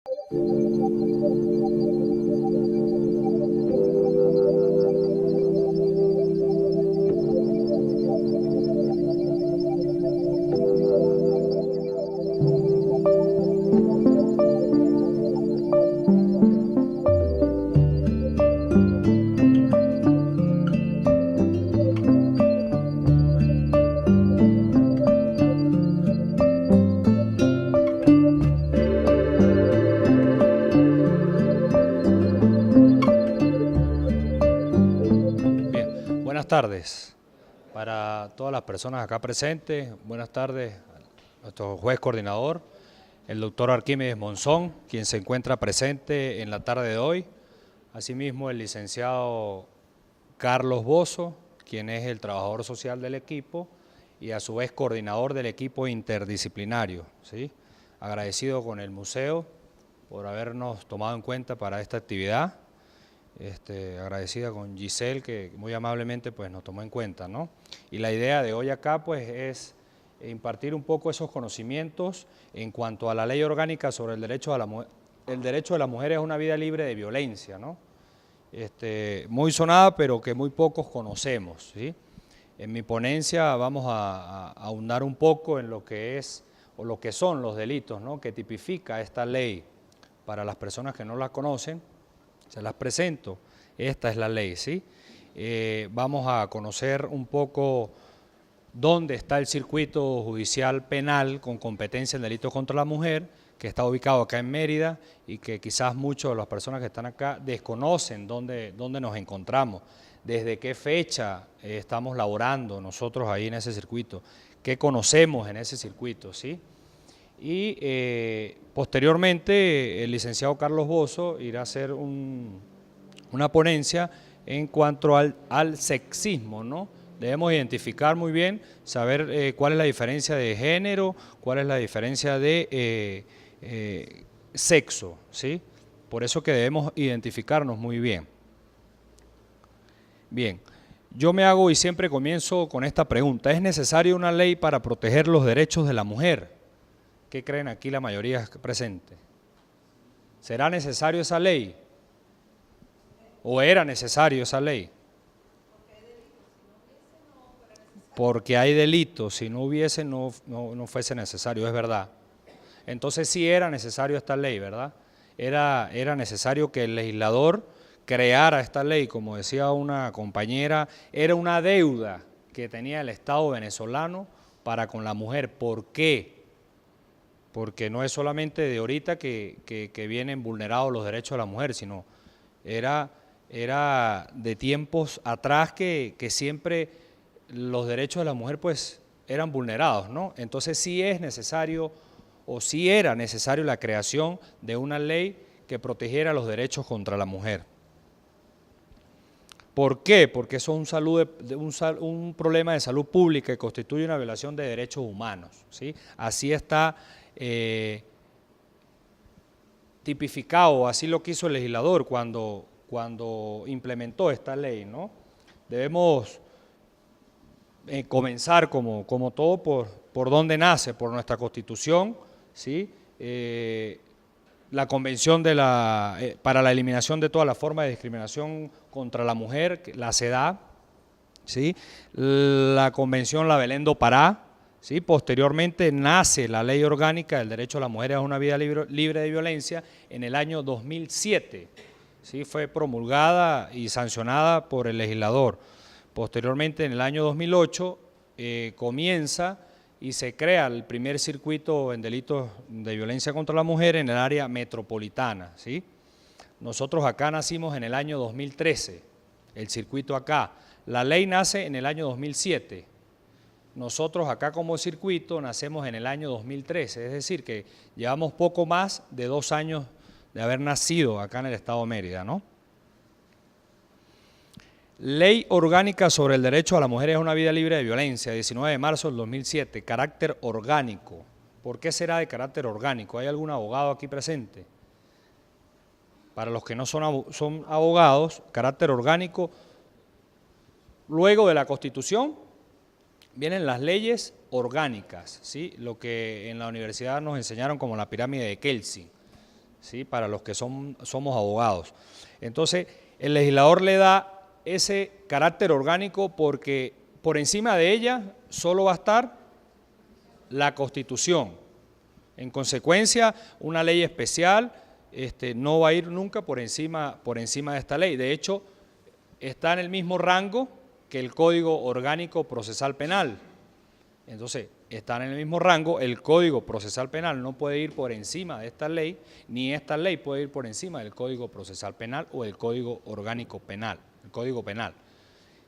Bien, buenas tardes para todas las personas acá presentes. Buenas tardes a nuestro juez coordinador, el doctor Arquímedes Monzón, quien se encuentra presente en la tarde de hoy. Asimismo, el licenciado Carlos Bozo, quien es el trabajador social del equipo y a su vez coordinador del equipo interdisciplinario, ¿sí? Agradecido con el museo por habernos tomado en cuenta para esta actividad. Agradecida con Giselle, que muy amablemente pues, nos tomó en cuenta, ¿no? Y la idea de hoy acá pues, es impartir un poco esos conocimientos en cuanto a la ley orgánica sobre el derecho de la mujer a una vida libre de violencia, ¿no? Muy sonada, pero que muy pocos conocemos, ¿sí? En mi ponencia vamos a ahondar un poco en lo que es o lo que son los delitos, ¿no? Que tipifica esta ley. Para las personas que no la conocen, se las presento. Esta es la ley, ¿sí? Vamos a conocer un poco dónde está el circuito judicial penal con competencia en delitos contra la mujer, que está ubicado acá en Mérida y que quizás muchas de las personas que están acá desconocen dónde nos encontramos, desde qué fecha estamos laborando nosotros ahí en ese circuito, qué conocemos en ese circuito, ¿sí? Y posteriormente el licenciado Carlos Bozo irá a hacer una ponencia en cuanto al sexismo, ¿no? Debemos identificar muy bien, saber cuál es la diferencia de género, cuál es la diferencia de sexo, ¿sí? Por eso que debemos identificarnos muy bien. Bien, yo me hago y siempre comienzo con esta pregunta: ¿es necesaria una ley para proteger los derechos de la mujer? ¿Qué creen aquí la mayoría presente? ¿Será necesario esa ley? ¿O era necesario esa ley? Porque hay delitos, si no hubiese no fuese necesario, es verdad. Entonces sí era necesario esta ley, ¿verdad? Era necesario que el legislador creara esta ley, como decía una compañera, era una deuda que tenía el Estado venezolano para con la mujer. ¿Por qué? Porque no es solamente de ahorita que vienen vulnerados los derechos de la mujer, sino era de tiempos atrás que siempre los derechos de la mujer pues eran vulnerados, ¿no? Entonces sí es necesario o sí era necesario la creación de una ley que protegiera los derechos contra la mujer. ¿Por qué? Porque eso es un problema de salud pública y constituye una violación de derechos humanos, ¿sí? Así está tipificado, así lo quiso el legislador cuando implementó esta ley, ¿no? Debemos comenzar como todo por dónde nace, por nuestra Constitución, ¿sí? La Convención para la eliminación de todas las formas de discriminación contra la mujer, la CEDAW, ¿sí? La Convención La Belén do Pará, ¿sí? Posteriormente nace la Ley Orgánica del Derecho de la Mujer a una vida libre de violencia en el año 2007, ¿sí? Fue promulgada y sancionada por el legislador. Posteriormente, en el año 2008, comienza y se crea el primer circuito en delitos de violencia contra la mujer en el área metropolitana, ¿sí? Nosotros acá nacimos en el año 2013, el circuito acá. La ley nace en el año 2007. Nosotros acá como circuito nacemos en el año 2013, es decir, que llevamos poco más de 2 años de haber nacido acá en el estado de Mérida, ¿no? Ley Orgánica sobre el Derecho a la Mujer a una Vida Libre de Violencia, 19 de marzo del 2007, carácter orgánico. ¿Por qué será de carácter orgánico? ¿Hay algún abogado aquí presente? Para los que no son abogados, carácter orgánico, luego de la Constitución vienen las leyes orgánicas, ¿sí? Lo que en la universidad nos enseñaron como la pirámide de Kelsen. ¿sí? Para los que somos abogados. Entonces, el legislador le da ese carácter orgánico porque por encima de ella solo va a estar la Constitución. En consecuencia, una ley especial no va a ir nunca por encima de esta ley. De hecho, está en el mismo rango que el Código Orgánico Procesal Penal. Entonces, están en el mismo rango, el Código Procesal Penal no puede ir por encima de esta ley, ni esta ley puede ir por encima del Código Procesal Penal o el Código Orgánico Penal, el Código Penal.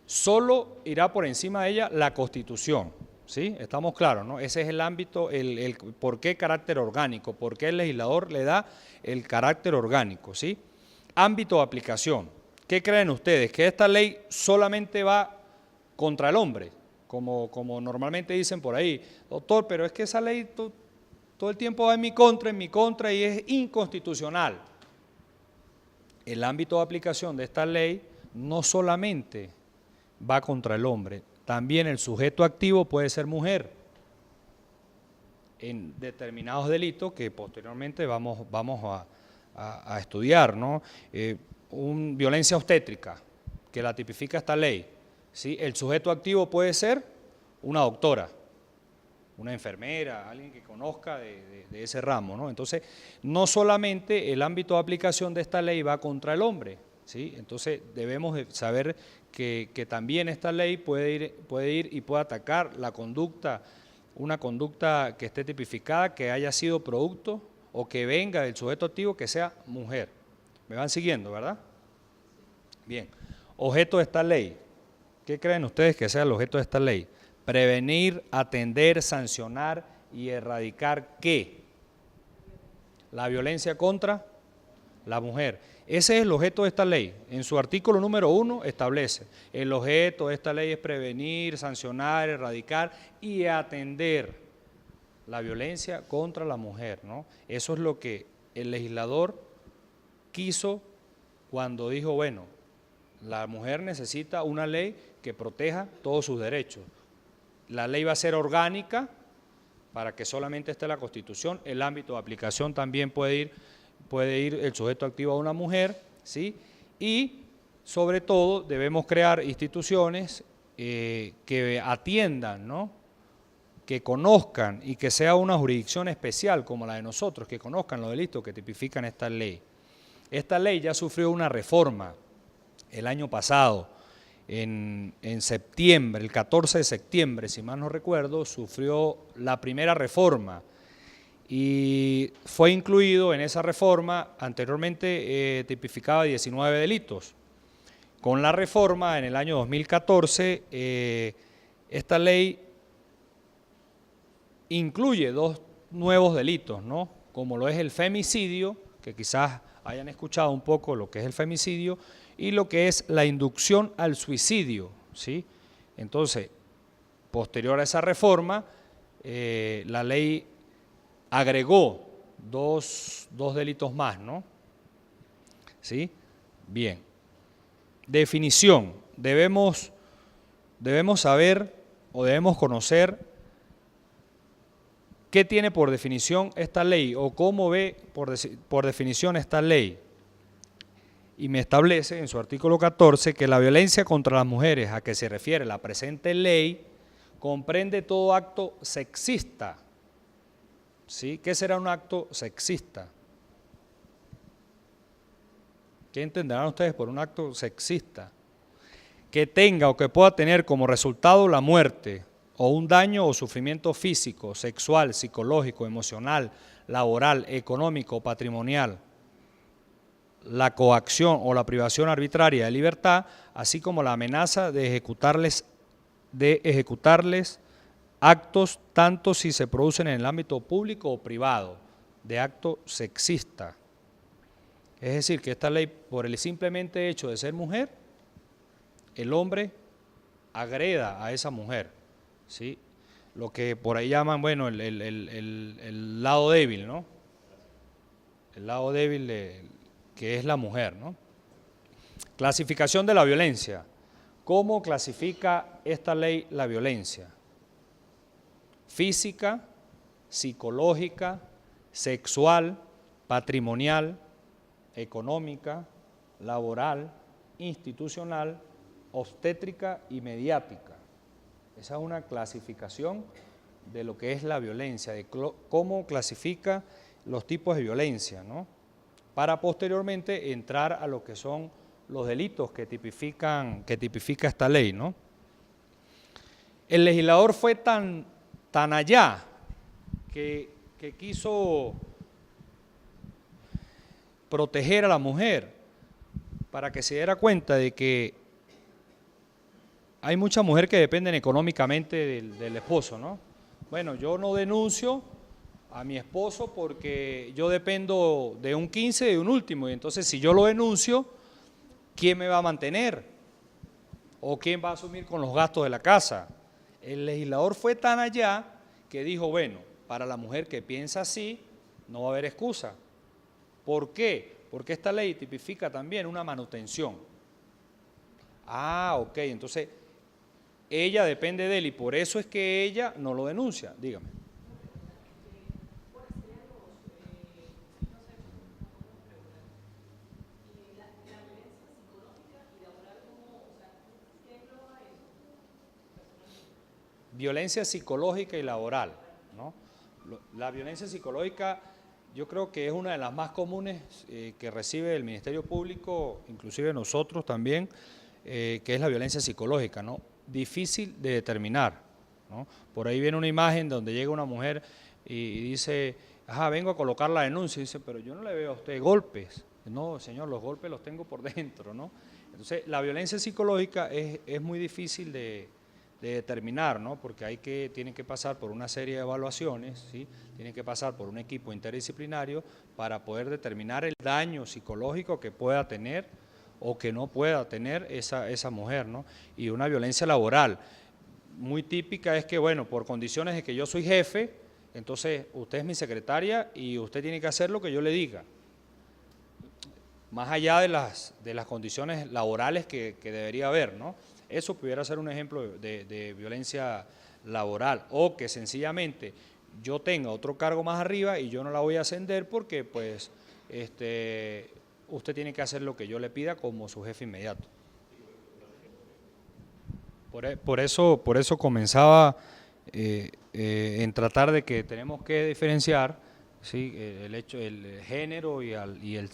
Solo irá por encima de ella la Constitución, ¿sí? Estamos claros, ¿no? Ese es el ámbito, el por qué carácter orgánico, por qué el legislador le da el carácter orgánico, ¿sí? Ámbito de aplicación. ¿Qué creen ustedes? ¿Que esta ley solamente va contra el hombre? Como normalmente dicen por ahí, doctor, pero es que esa ley todo el tiempo va en mi contra y es inconstitucional. El ámbito de aplicación de esta ley no solamente va contra el hombre, también el sujeto activo puede ser mujer en determinados delitos que posteriormente vamos a estudiar, ¿no? Violencia obstétrica, que la tipifica esta ley. ¿Sí? El sujeto activo puede ser una doctora, una enfermera, alguien que conozca de ese ramo, ¿no? Entonces, no solamente el ámbito de aplicación de esta ley va contra el hombre, ¿sí? Entonces, debemos saber que también esta ley puede ir y puede atacar la conducta, una conducta que esté tipificada, que haya sido producto o que venga del sujeto activo, que sea mujer. ¿Me van siguiendo, verdad? Bien, objeto de esta ley. ¿Qué creen ustedes que sea el objeto de esta ley? Prevenir, atender, sancionar y erradicar ¿qué? La violencia contra la mujer. Ese es el objeto de esta ley. En su artículo número 1 establece, el objeto de esta ley es prevenir, sancionar, erradicar y atender la violencia contra la mujer, ¿no? Eso es lo que el legislador quiso cuando dijo, bueno, la mujer necesita una ley que proteja todos sus derechos. La ley va a ser orgánica para que solamente esté la Constitución. El ámbito de aplicación también puede ir el sujeto activo a una mujer, ¿sí? Y sobre todo debemos crear instituciones que atiendan, ¿no? Que conozcan y que sea una jurisdicción especial como la de nosotros, que conozcan los delitos que tipifican esta ley. Esta ley ya sufrió una reforma el año pasado, en septiembre, el 14 de septiembre, si mal no recuerdo, sufrió la primera reforma y fue incluido en esa reforma, anteriormente tipificaba 19 delitos. Con la reforma en el año 2014, esta ley incluye 2 nuevos delitos, ¿no? Como lo es el femicidio, que quizás hayan escuchado un poco lo que es el femicidio, y lo que es la inducción al suicidio, ¿sí? Entonces, posterior a esa reforma, la ley agregó dos delitos más, ¿no? ¿Sí? Bien. Definición. Debemos saber o debemos conocer qué tiene por definición esta ley o cómo ve por definición esta ley. Y me establece en su artículo 14 que la violencia contra las mujeres a que se refiere la presente ley comprende todo acto sexista. ¿Sí? ¿Qué será un acto sexista? ¿Qué entenderán ustedes por un acto sexista? Que tenga o que pueda tener como resultado la muerte o un daño o sufrimiento físico, sexual, psicológico, emocional, laboral, económico, patrimonial, la coacción o la privación arbitraria de libertad, así como la amenaza de ejecutarles actos, tanto si se producen en el ámbito público o privado, de acto sexista. Es decir, que esta ley, por el simplemente hecho de ser mujer, el hombre agreda a esa mujer, ¿sí? Lo que por ahí llaman, bueno, el lado débil, ¿no? El lado débil que es la mujer, ¿no? Clasificación de la violencia. ¿Cómo clasifica esta ley la violencia? Física, psicológica, sexual, patrimonial, económica, laboral, institucional, obstétrica y mediática. Esa es una clasificación de lo que es la violencia, de cómo clasifica los tipos de violencia, ¿no? Para posteriormente entrar a lo que son los delitos que tipifica esta ley, ¿no? El legislador fue tan allá que quiso proteger a la mujer para que se diera cuenta de que hay muchas mujeres que dependen económicamente del esposo, ¿no? Bueno, yo no denuncio a mi esposo porque yo dependo de un 15 y de un último, y entonces si yo lo denuncio, ¿quién me va a mantener? ¿O quién va a asumir con los gastos de la casa? El legislador fue tan allá que dijo, bueno, para la mujer que piensa así, no va a haber excusa. ¿Por qué? Porque esta ley tipifica también una manutención. Ah, ok, entonces ella depende de él y por eso es que ella no lo denuncia. Dígame. Violencia psicológica y laboral, ¿no? La violencia psicológica yo creo que es una de las más comunes que recibe el Ministerio Público, inclusive nosotros también, que es la violencia psicológica, ¿no? Difícil de determinar, ¿no? Por ahí viene una imagen donde llega una mujer y dice, ajá, vengo a colocar la denuncia, y dice, pero yo no le veo a usted golpes. No, señor, los golpes los tengo por dentro, ¿no? Entonces, la violencia psicológica es muy difícil de determinar, ¿no? Porque tiene que pasar por una serie de evaluaciones, ¿sí? Tiene que pasar por un equipo interdisciplinario para poder determinar el daño psicológico que pueda tener o que no pueda tener esa mujer, ¿no? Y una violencia laboral muy típica es que, bueno, por condiciones de que yo soy jefe, entonces usted es mi secretaria y usted tiene que hacer lo que yo le diga. Más allá de las condiciones laborales que debería haber, ¿no? Eso pudiera ser un ejemplo de violencia laboral, o que sencillamente yo tenga otro cargo más arriba y yo no la voy a ascender porque pues usted tiene que hacer lo que yo le pida como su jefe inmediato. Por eso comenzaba en tratar de que tenemos que diferenciar, ¿sí? El género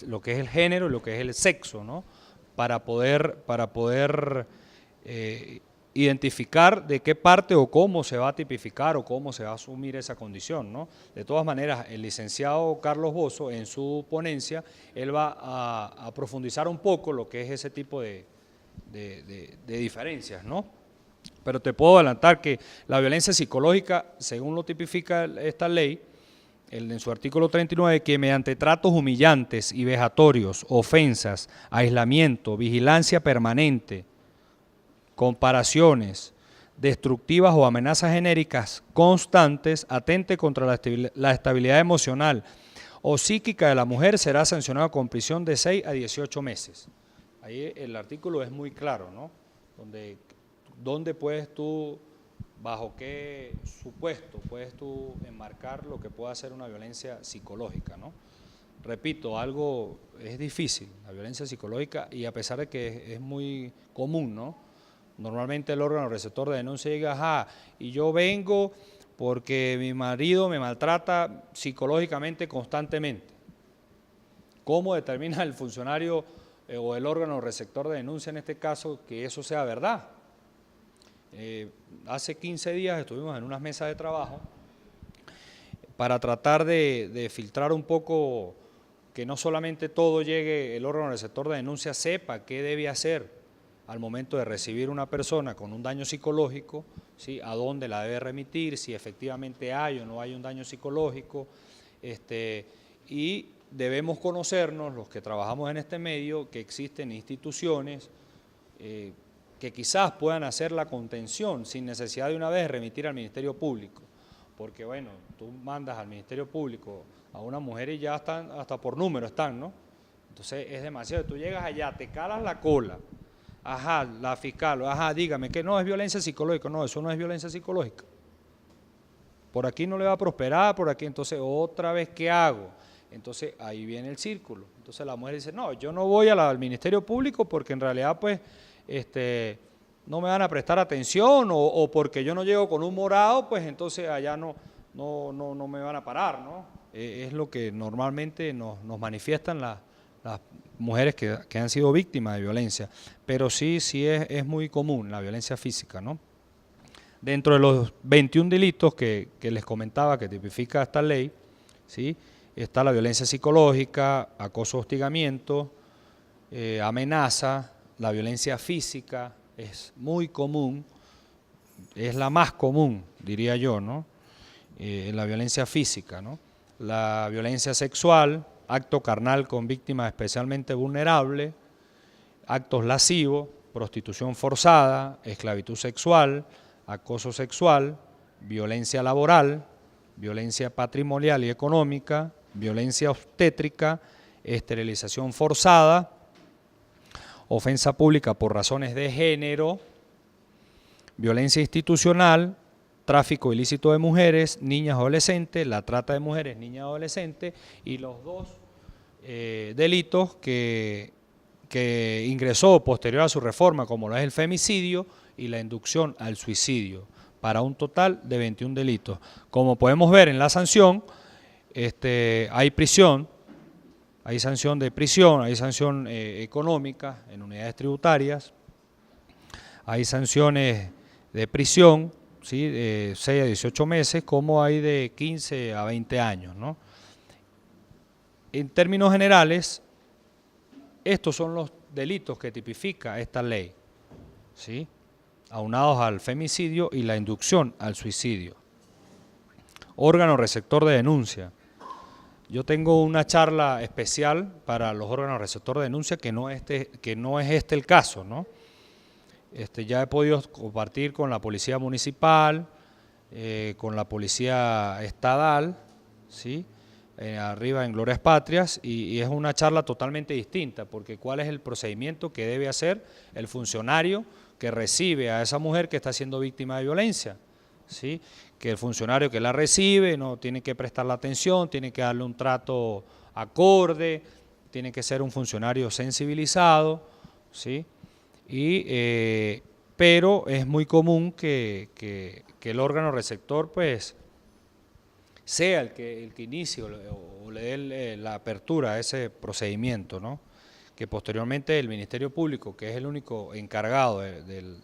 lo que es el género y lo que es el sexo, ¿no? Para poder identificar de qué parte o cómo se va a tipificar o cómo se va a asumir esa condición, ¿no? De todas maneras, el licenciado Carlos Bozo, en su ponencia, él va a profundizar un poco lo que es ese tipo de diferencias, ¿no? Pero te puedo adelantar que la violencia psicológica, según lo tipifica esta ley, en su artículo 39, que mediante tratos humillantes y vejatorios, ofensas, aislamiento, vigilancia permanente, comparaciones destructivas o amenazas genéricas constantes atente contra la estabilidad emocional o psíquica de la mujer, será sancionado con prisión de 6 a 18 meses. Ahí el artículo es muy claro, ¿no? ¿Dónde puedes tú, bajo qué supuesto puedes tú enmarcar lo que pueda ser una violencia psicológica, ¿no? Repito, algo es difícil, la violencia psicológica, y a pesar de que es muy común, ¿no? Normalmente el órgano receptor de denuncia diga, ajá, y yo vengo porque mi marido me maltrata psicológicamente constantemente. ¿Cómo determina el funcionario o el órgano receptor de denuncia en este caso que eso sea verdad? Hace 15 días estuvimos en unas mesas de trabajo para tratar de filtrar un poco, que no solamente todo llegue, el órgano receptor de denuncia sepa qué debe hacer al momento de recibir una persona con un daño psicológico, ¿sí? A dónde la debe remitir, si efectivamente hay o no hay un daño psicológico, y debemos conocernos, los que trabajamos en este medio, que existen instituciones que quizás puedan hacer la contención sin necesidad de una vez remitir al Ministerio Público, porque bueno, tú mandas al Ministerio Público a una mujer y ya están, hasta por número están, ¿no? Entonces es demasiado, tú llegas allá, te calas la cola, ajá, la fiscal, ajá, dígame que no es violencia psicológica, no, eso no es violencia psicológica. Por aquí no le va a prosperar, por aquí, entonces otra vez, ¿qué hago? Entonces ahí viene el círculo. Entonces la mujer dice, no, yo no voy al Ministerio Público porque en realidad pues no me van a prestar atención o porque yo no llego con un morado, pues entonces allá no me van a parar, ¿no? Es lo que normalmente nos manifiestan las mujeres que han sido víctimas de violencia, pero sí es muy común la violencia física, ¿no? Dentro de los 21 delitos que les comentaba que tipifica esta ley, ¿sí?, está la violencia psicológica, acoso, hostigamiento, amenaza, la violencia física es muy común, es la más común, diría yo, ¿no? La violencia física, ¿no? La violencia sexual, acto carnal con víctimas especialmente vulnerables, actos lascivos, prostitución forzada, esclavitud sexual, acoso sexual, violencia laboral, violencia patrimonial y económica, violencia obstétrica, esterilización forzada, ofensa pública por razones de género, violencia institucional, tráfico ilícito de mujeres, niñas y adolescentes, la trata de mujeres, niñas y adolescentes, y los dos delitos que ingresó posterior a su reforma, como lo es el femicidio y la inducción al suicidio, para un total de 21 delitos. Como podemos ver en la sanción, hay prisión, hay sanción de prisión, hay sanción económica en unidades tributarias, hay sanciones de prisión, ¿sí?, de 6 a 18 meses, como hay de 15 a 20 años, ¿no? En términos generales, estos son los delitos que tipifica esta ley, ¿sí?, aunados al femicidio y la inducción al suicidio. Órgano receptor de denuncia. Yo tengo una charla especial para los órganos receptor de denuncia que no es este el caso, ¿no? Ya he podido compartir con la policía municipal, con la policía estadal, ¿sí?, arriba en Glorias Patrias, y es una charla totalmente distinta, porque cuál es el procedimiento que debe hacer el funcionario que recibe a esa mujer que está siendo víctima de violencia, ¿sí?, que el funcionario que la recibe no tiene que prestarle atención, tiene que darle un trato acorde, tiene que ser un funcionario sensibilizado, ¿sí?, pero es muy común que el órgano receptor pues sea el que inicie o le dé la apertura a ese procedimiento, ¿no?, que posteriormente el Ministerio Público, que es el único encargado del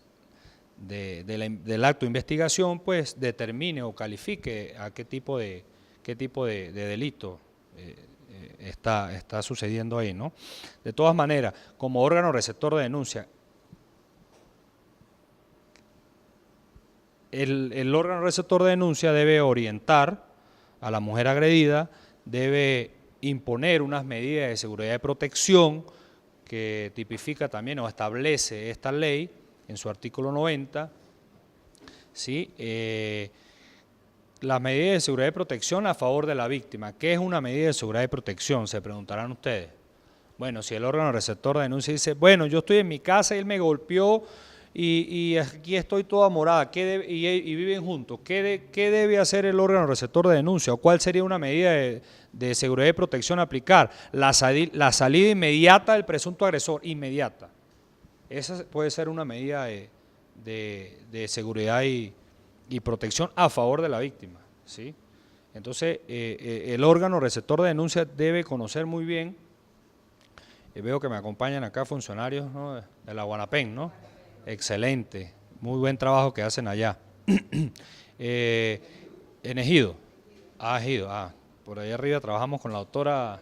acto de investigación, pues determine o califique a qué tipo de delito está sucediendo ahí, ¿no? De todas maneras, como órgano receptor de denuncia, el órgano receptor de denuncia debe orientar a la mujer agredida, debe imponer unas medidas de seguridad y protección que tipifica también o establece esta ley en su artículo 90, ¿sí? Las medidas de seguridad y protección a favor de la víctima. ¿Qué es una medida de seguridad y protección?, se preguntarán ustedes. Bueno, si el órgano receptor de denuncia dice, bueno, yo estoy en mi casa y él me golpeó y aquí estoy toda morada, y viven juntos, ¿qué debe hacer el órgano receptor de denuncia? ¿O cuál sería una medida de seguridad y protección a aplicar? La salida inmediata del presunto agresor, inmediata. Esa puede ser una medida de seguridad y protección a favor de la víctima, ¿sí? Entonces, el órgano receptor de denuncia debe conocer muy bien, veo que me acompañan acá funcionarios, ¿no?, de la Guanapen, ¿no? Excelente, muy buen trabajo que hacen allá. En Ejido, por ahí arriba trabajamos con la doctora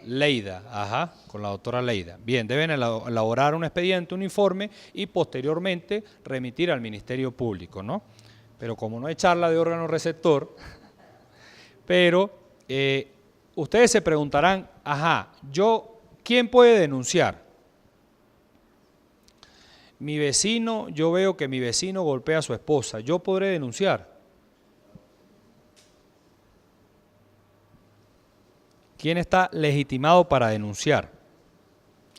Leida, con la doctora Leida. Bien, deben elaborar un expediente, un informe y posteriormente remitir al Ministerio Público, ¿no? Pero como no hay charla de órgano receptor, pero ustedes se preguntarán, ¿quién puede denunciar? Mi vecino, yo veo que mi vecino golpea a su esposa, ¿yo podré denunciar? ¿Quién está legitimado para denunciar?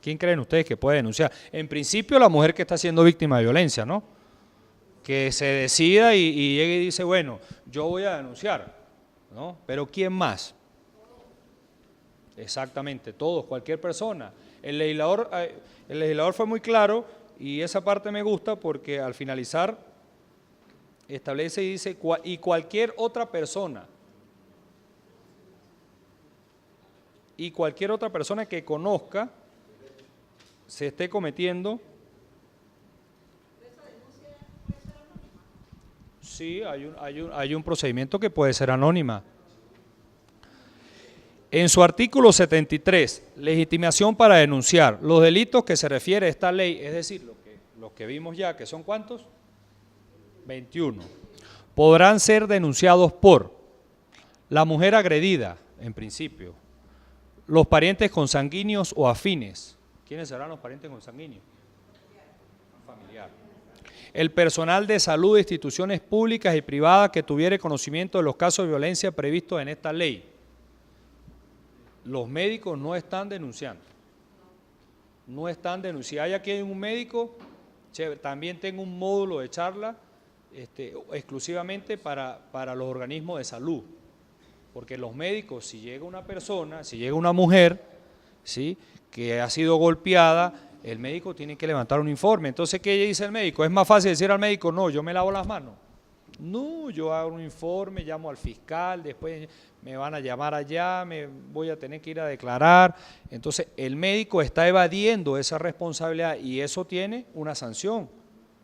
¿Quién creen ustedes que puede denunciar? En principio la mujer que está siendo víctima de violencia, ¿no? Que se decida y llegue y dice, bueno, yo voy a denunciar, ¿no? Pero ¿quién más? Exactamente, todos, cualquier persona. El legislador fue muy claro y esa parte me gusta porque al finalizar establece y dice, y cualquier otra persona. Y cualquier otra persona que conozca se esté cometiendo. Sí, hay un procedimiento que puede ser anónima. En su artículo 73, legitimación para denunciar los delitos que se refiere a esta ley, es decir, los que vimos ya, que son ¿cuántos? 21. Podrán ser denunciados por la mujer agredida, en principio, los parientes consanguíneos o afines. ¿Quiénes serán los parientes consanguíneos? Familiar. El personal de salud de instituciones públicas y privadas que tuviere conocimiento de los casos de violencia previstos en esta ley. Los médicos no están denunciando. No están denunciando. Si hay aquí un médico, también tengo un módulo de charla exclusivamente para los organismos de salud. Porque los médicos, si llega una persona, si llega una mujer, ¿sí?, que ha sido golpeada, el médico tiene que levantar un informe. Entonces, ¿qué dice el médico? Es más fácil decir al médico, no, yo me lavo las manos. No, yo hago un informe, llamo al fiscal, después me van a llamar allá, me voy a tener que ir a declarar. Entonces, el médico está evadiendo esa responsabilidad y eso tiene una sanción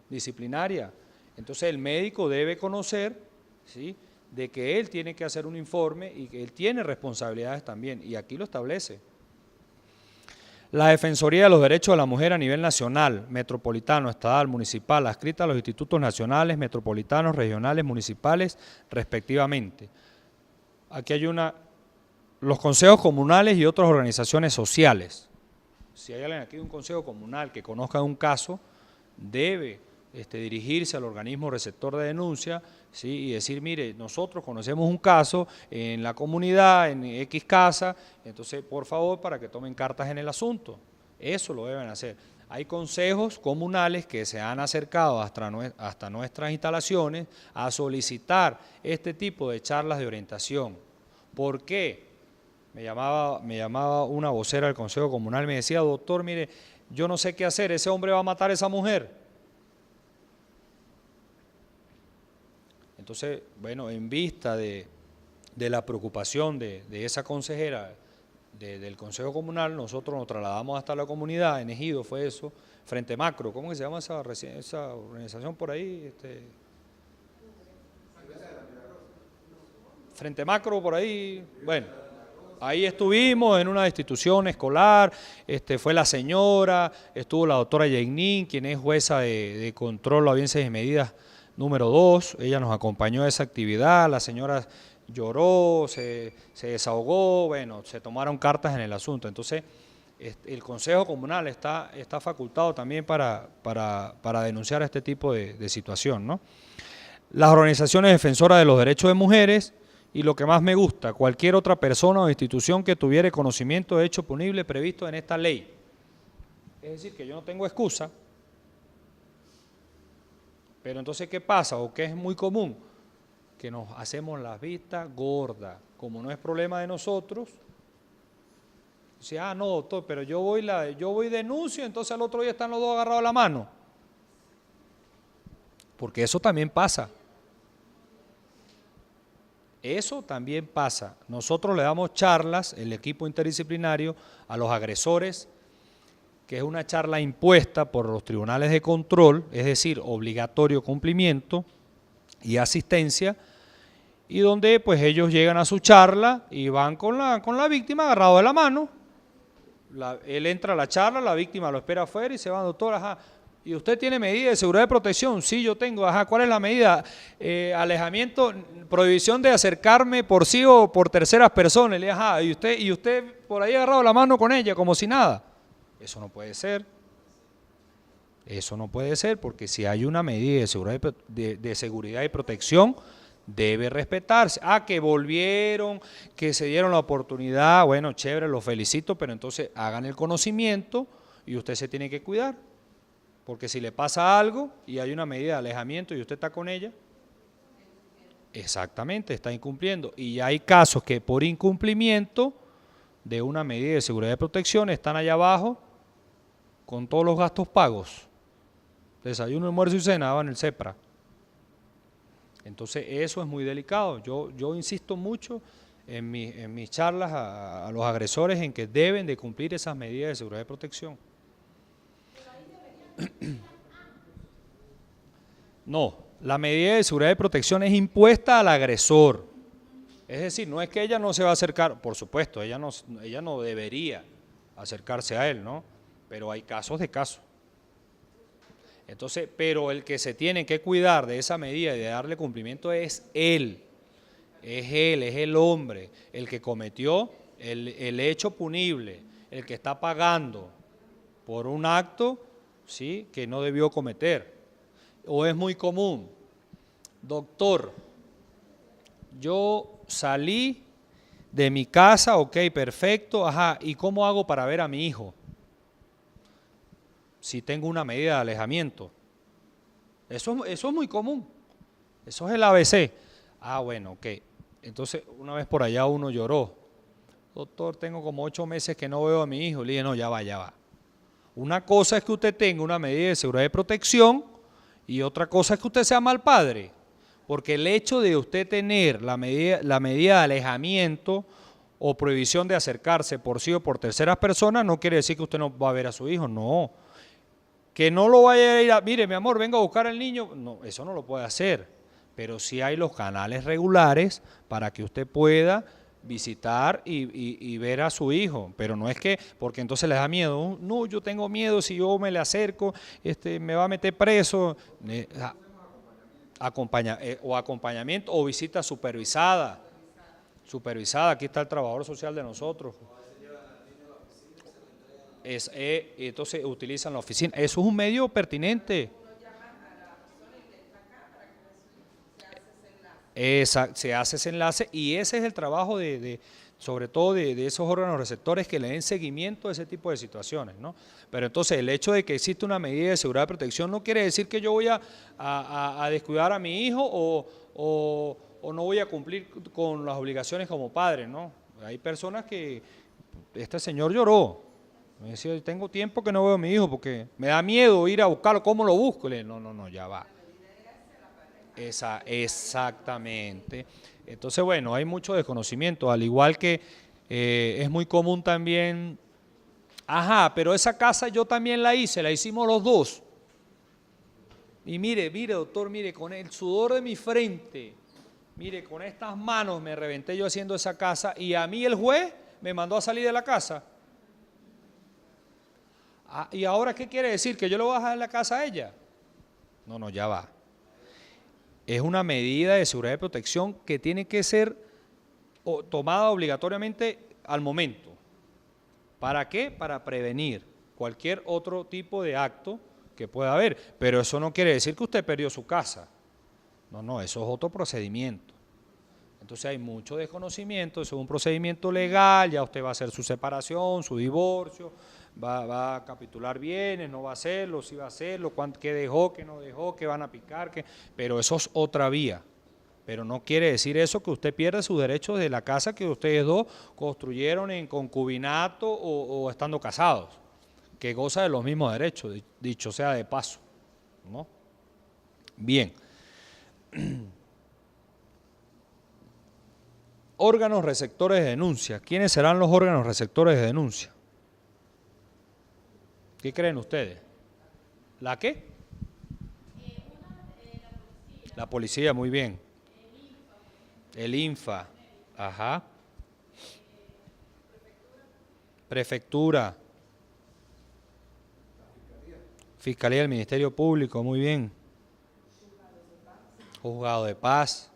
disciplinaria. Entonces, el médico debe conocer, ¿sí?, de que él tiene que hacer un informe y que él tiene responsabilidades también, y aquí lo establece. La Defensoría de los Derechos de la Mujer a nivel nacional, metropolitano, estatal, municipal, adscrita a los institutos nacionales, metropolitanos, regionales, municipales, respectivamente. Aquí hay los consejos comunales y otras organizaciones sociales. Si hay alguien aquí de un consejo comunal que conozca un caso, debe dirigirse al organismo receptor de denuncia, ¿sí?, y decir, mire, nosotros conocemos un caso en la comunidad, en X casa, entonces por favor para que tomen cartas en el asunto. Eso lo deben hacer. Hay consejos comunales que se han acercado hasta nuestras instalaciones a solicitar este tipo de charlas de orientación. ¿Por qué? Me llamaba una vocera del consejo comunal y me decía, doctor, mire, yo no sé qué hacer, ese hombre va a matar a esa mujer. Entonces, bueno, en vista de la preocupación de esa consejera del Consejo Comunal, nosotros nos trasladamos hasta la comunidad, en Ejido fue eso, Frente Macro, ¿cómo que se llama esa organización por ahí? Frente Macro por ahí, bueno, ahí estuvimos en una institución escolar, fue la señora, estuvo la doctora Yeinin, quien es jueza de control, audiencias y medidas número 2, ella nos acompañó a esa actividad, la señora lloró, se desahogó, bueno, se tomaron cartas en el asunto. Entonces, el Consejo Comunal está facultado también para denunciar este tipo de situación, ¿no? Las organizaciones defensoras de los derechos de mujeres y lo que más me gusta, cualquier otra persona o institución que tuviera conocimiento de hecho punible previsto en esta ley. Es decir, que yo no tengo excusa. Pero entonces, ¿qué pasa? O que es muy común, que nos hacemos las vistas gordas. Como no es problema de nosotros, dice, no, doctor, pero yo voy y denuncio, entonces al otro día están los dos agarrados a la mano. Porque eso también pasa. Eso también pasa. Nosotros le damos charlas, el equipo interdisciplinario, a los agresores, que es una charla impuesta por los tribunales de control, es decir, obligatorio cumplimiento y asistencia, y donde pues ellos llegan a su charla y van con la víctima agarrado de la mano. Él entra a la charla, la víctima lo espera afuera y se va, doctor, ajá, ¿y usted tiene medida de seguridad y protección? Sí, yo tengo, ajá, ¿cuál es la medida? Alejamiento, prohibición de acercarme por sí o por terceras personas. Le dije, ajá, ¿y usted por ahí agarrado la mano con ella como si nada? Eso no puede ser. Eso no puede ser porque si hay una medida de seguridad y protección, debe respetarse. Que volvieron, que se dieron la oportunidad, bueno, chévere, los felicito, pero entonces hagan el conocimiento y usted se tiene que cuidar. Porque si le pasa algo y hay una medida de alejamiento y usted está con ella, exactamente, está incumpliendo. Y hay casos que por incumplimiento de una medida de seguridad y protección están allá abajo con todos los gastos pagos. Desayuno, almuerzo y cena van en el CEPRA. Entonces eso es muy delicado. Yo insisto mucho en mis charlas a los agresores en que deben de cumplir esas medidas de seguridad y protección. No, la medida de seguridad y protección es impuesta al agresor. Es decir, no es que ella no se va a acercar, por supuesto, ella no debería acercarse a él, ¿no? Pero hay casos de casos. Entonces, pero el que se tiene que cuidar de esa medida y de darle cumplimiento es él. Es el hombre, el que cometió el hecho punible, el que está pagando por un acto, ¿sí?, que no debió cometer. O es muy común, doctor, yo salí de mi casa, ok, perfecto, ajá, ¿y cómo hago para ver a mi hijo? Si tengo una medida de alejamiento. Eso es muy común, eso es el ABC. Ah, bueno, ok. Entonces, una vez por allá uno lloró. Doctor, tengo como 8 meses que no veo a mi hijo. Le dije, no, ya va. Una cosa es que usted tenga una medida de seguridad y protección y otra cosa es que usted sea mal padre. Porque el hecho de usted tener la medida de alejamiento o prohibición de acercarse por sí o por terceras personas no quiere decir que usted no va a ver a su hijo, no. Que no lo vaya a ir a, mire mi amor, venga a buscar al niño, no, eso no lo puede hacer. Pero sí hay los canales regulares para que usted pueda visitar y ver a su hijo, pero no es que, porque entonces les da miedo, no, yo tengo miedo, si yo me le acerco, me va a meter preso, acompañamiento o visita supervisada, aquí está el trabajador social de nosotros. Entonces utilizan la oficina, eso es un medio pertinente. Se hace ese enlace y ese es el trabajo sobre todo de esos órganos receptores que le den seguimiento a ese tipo de situaciones, ¿no? Pero entonces el hecho de que existe una medida de seguridad y protección no quiere decir que yo voy a descuidar a mi hijo o no voy a cumplir con las obligaciones como padre, ¿no? Hay personas que, este señor lloró, me decía, tengo tiempo que no veo a mi hijo porque me da miedo ir a buscarlo, ¿cómo lo busco? Le digo, no, ya va. Exactamente. Entonces, bueno, hay mucho desconocimiento, al igual que es muy común también, ajá, pero esa casa yo también la hicimos los dos. Y mire, doctor, mire, con el sudor de mi frente, mire, con estas manos me reventé yo haciendo esa casa y a mí el juez me mandó a salir de la casa. Ah, ¿y ahora qué quiere decir? ¿Que yo le voy a dejar en la casa a ella? No, ya va. Es una medida de seguridad y protección que tiene que ser tomada obligatoriamente al momento. ¿Para qué? Para prevenir cualquier otro tipo de acto que pueda haber. Pero eso no quiere decir que usted perdió su casa. No, eso es otro procedimiento. Entonces hay mucho desconocimiento, eso es un procedimiento legal, ya usted va a hacer su separación, su divorcio, va a capitular bienes, no va a hacerlo, sí va a hacerlo, qué dejó, qué no dejó, qué van a picar, pero eso es otra vía. Pero no quiere decir eso que usted pierde sus derechos de la casa que ustedes dos construyeron en concubinato o estando casados, que goza de los mismos derechos, dicho sea de paso, ¿no? Bien. Órganos receptores de denuncia. ¿Quiénes serán los órganos receptores de denuncia? ¿Qué creen ustedes? ¿La qué? La policía, muy bien. El INFA, ajá. Prefectura. Fiscalía del Ministerio Público, muy bien. Juzgado de Paz.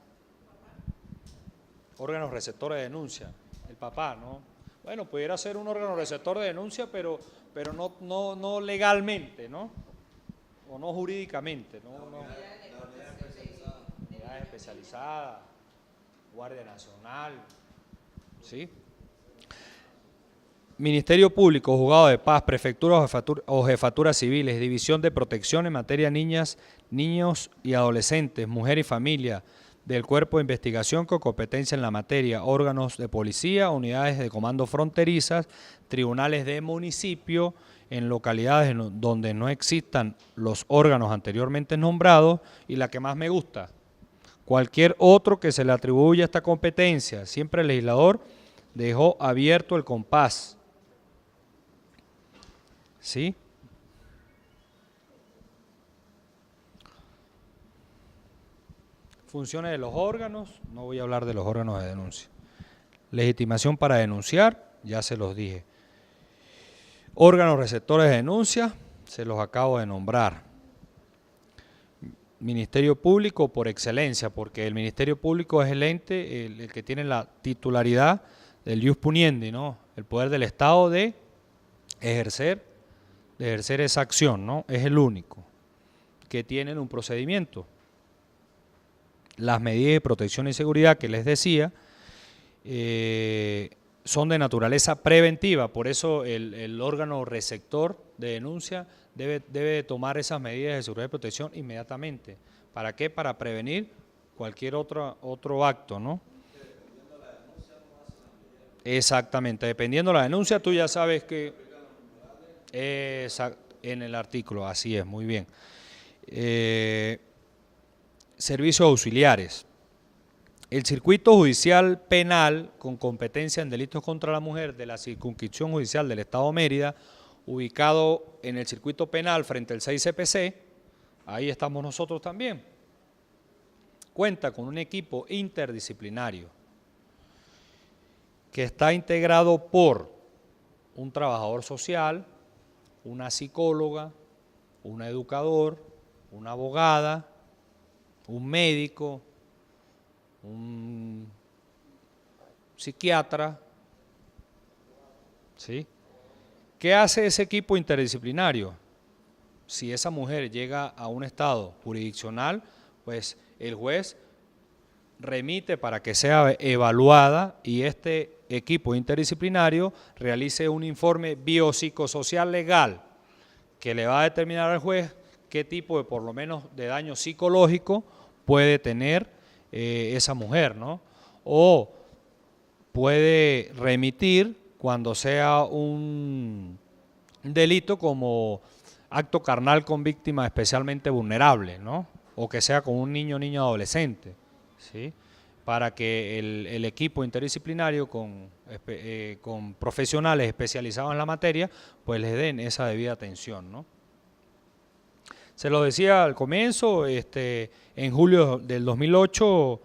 Órganos receptores de denuncia. El papá, ¿no? Bueno, pudiera ser un órgano receptor de denuncia, pero no legalmente, ¿no? O no jurídicamente, ¿no? Unidades especializadas, Guardia Nacional, ¿sí? Ministerio Público, Juzgado de Paz, Prefectura o Jefaturas Civiles, División de Protección en materia de niñas, niños y adolescentes, mujer y familia, del Cuerpo de Investigación con competencia en la materia, órganos de policía, unidades de comando fronterizas, tribunales de municipio, en localidades donde no existan los órganos anteriormente nombrados, y la que más me gusta, cualquier otro que se le atribuya esta competencia. Siempre el legislador dejó abierto el compás. ¿Sí? Funciones de los órganos, no voy a hablar de los órganos de denuncia. Legitimación para denunciar, ya se los dije. Órganos receptores de denuncia, se los acabo de nombrar. Ministerio Público por excelencia, porque el Ministerio Público es el ente, el que tiene la titularidad del ius puniendi, ¿no? El poder del Estado de ejercer esa acción, ¿no? Es el único que tiene un procedimiento. Las medidas de protección y seguridad que les decía son de naturaleza preventiva, por eso el órgano receptor de denuncia debe tomar esas medidas de seguridad y protección inmediatamente. ¿Para qué? Para prevenir cualquier otro acto, ¿no? Exactamente, dependiendo de la denuncia, tú ya sabes que en el artículo, así es, muy bien. Servicios auxiliares. El circuito judicial penal con competencia en delitos contra la mujer de la circunscripción judicial del Estado de Mérida, ubicado en el circuito penal frente al 6CPC, ahí estamos nosotros también, cuenta con un equipo interdisciplinario que está integrado por un trabajador social, una psicóloga, un educador, una abogada, un médico, un psiquiatra, ¿sí? ¿Qué hace ese equipo interdisciplinario? Si esa mujer llega a un estado jurisdiccional, pues el juez remite para que sea evaluada y este equipo interdisciplinario realice un informe biopsicosocial legal que le va a determinar al juez qué tipo de, por lo menos, de daño psicológico puede tener esa mujer, ¿no? O puede remitir cuando sea un delito como acto carnal con víctima especialmente vulnerable, ¿no? O que sea con un niño o niña adolescente, ¿sí? Para que el equipo interdisciplinario con profesionales especializados en la materia, pues les den esa debida atención, ¿no? Se lo decía al comienzo, en julio del 2008,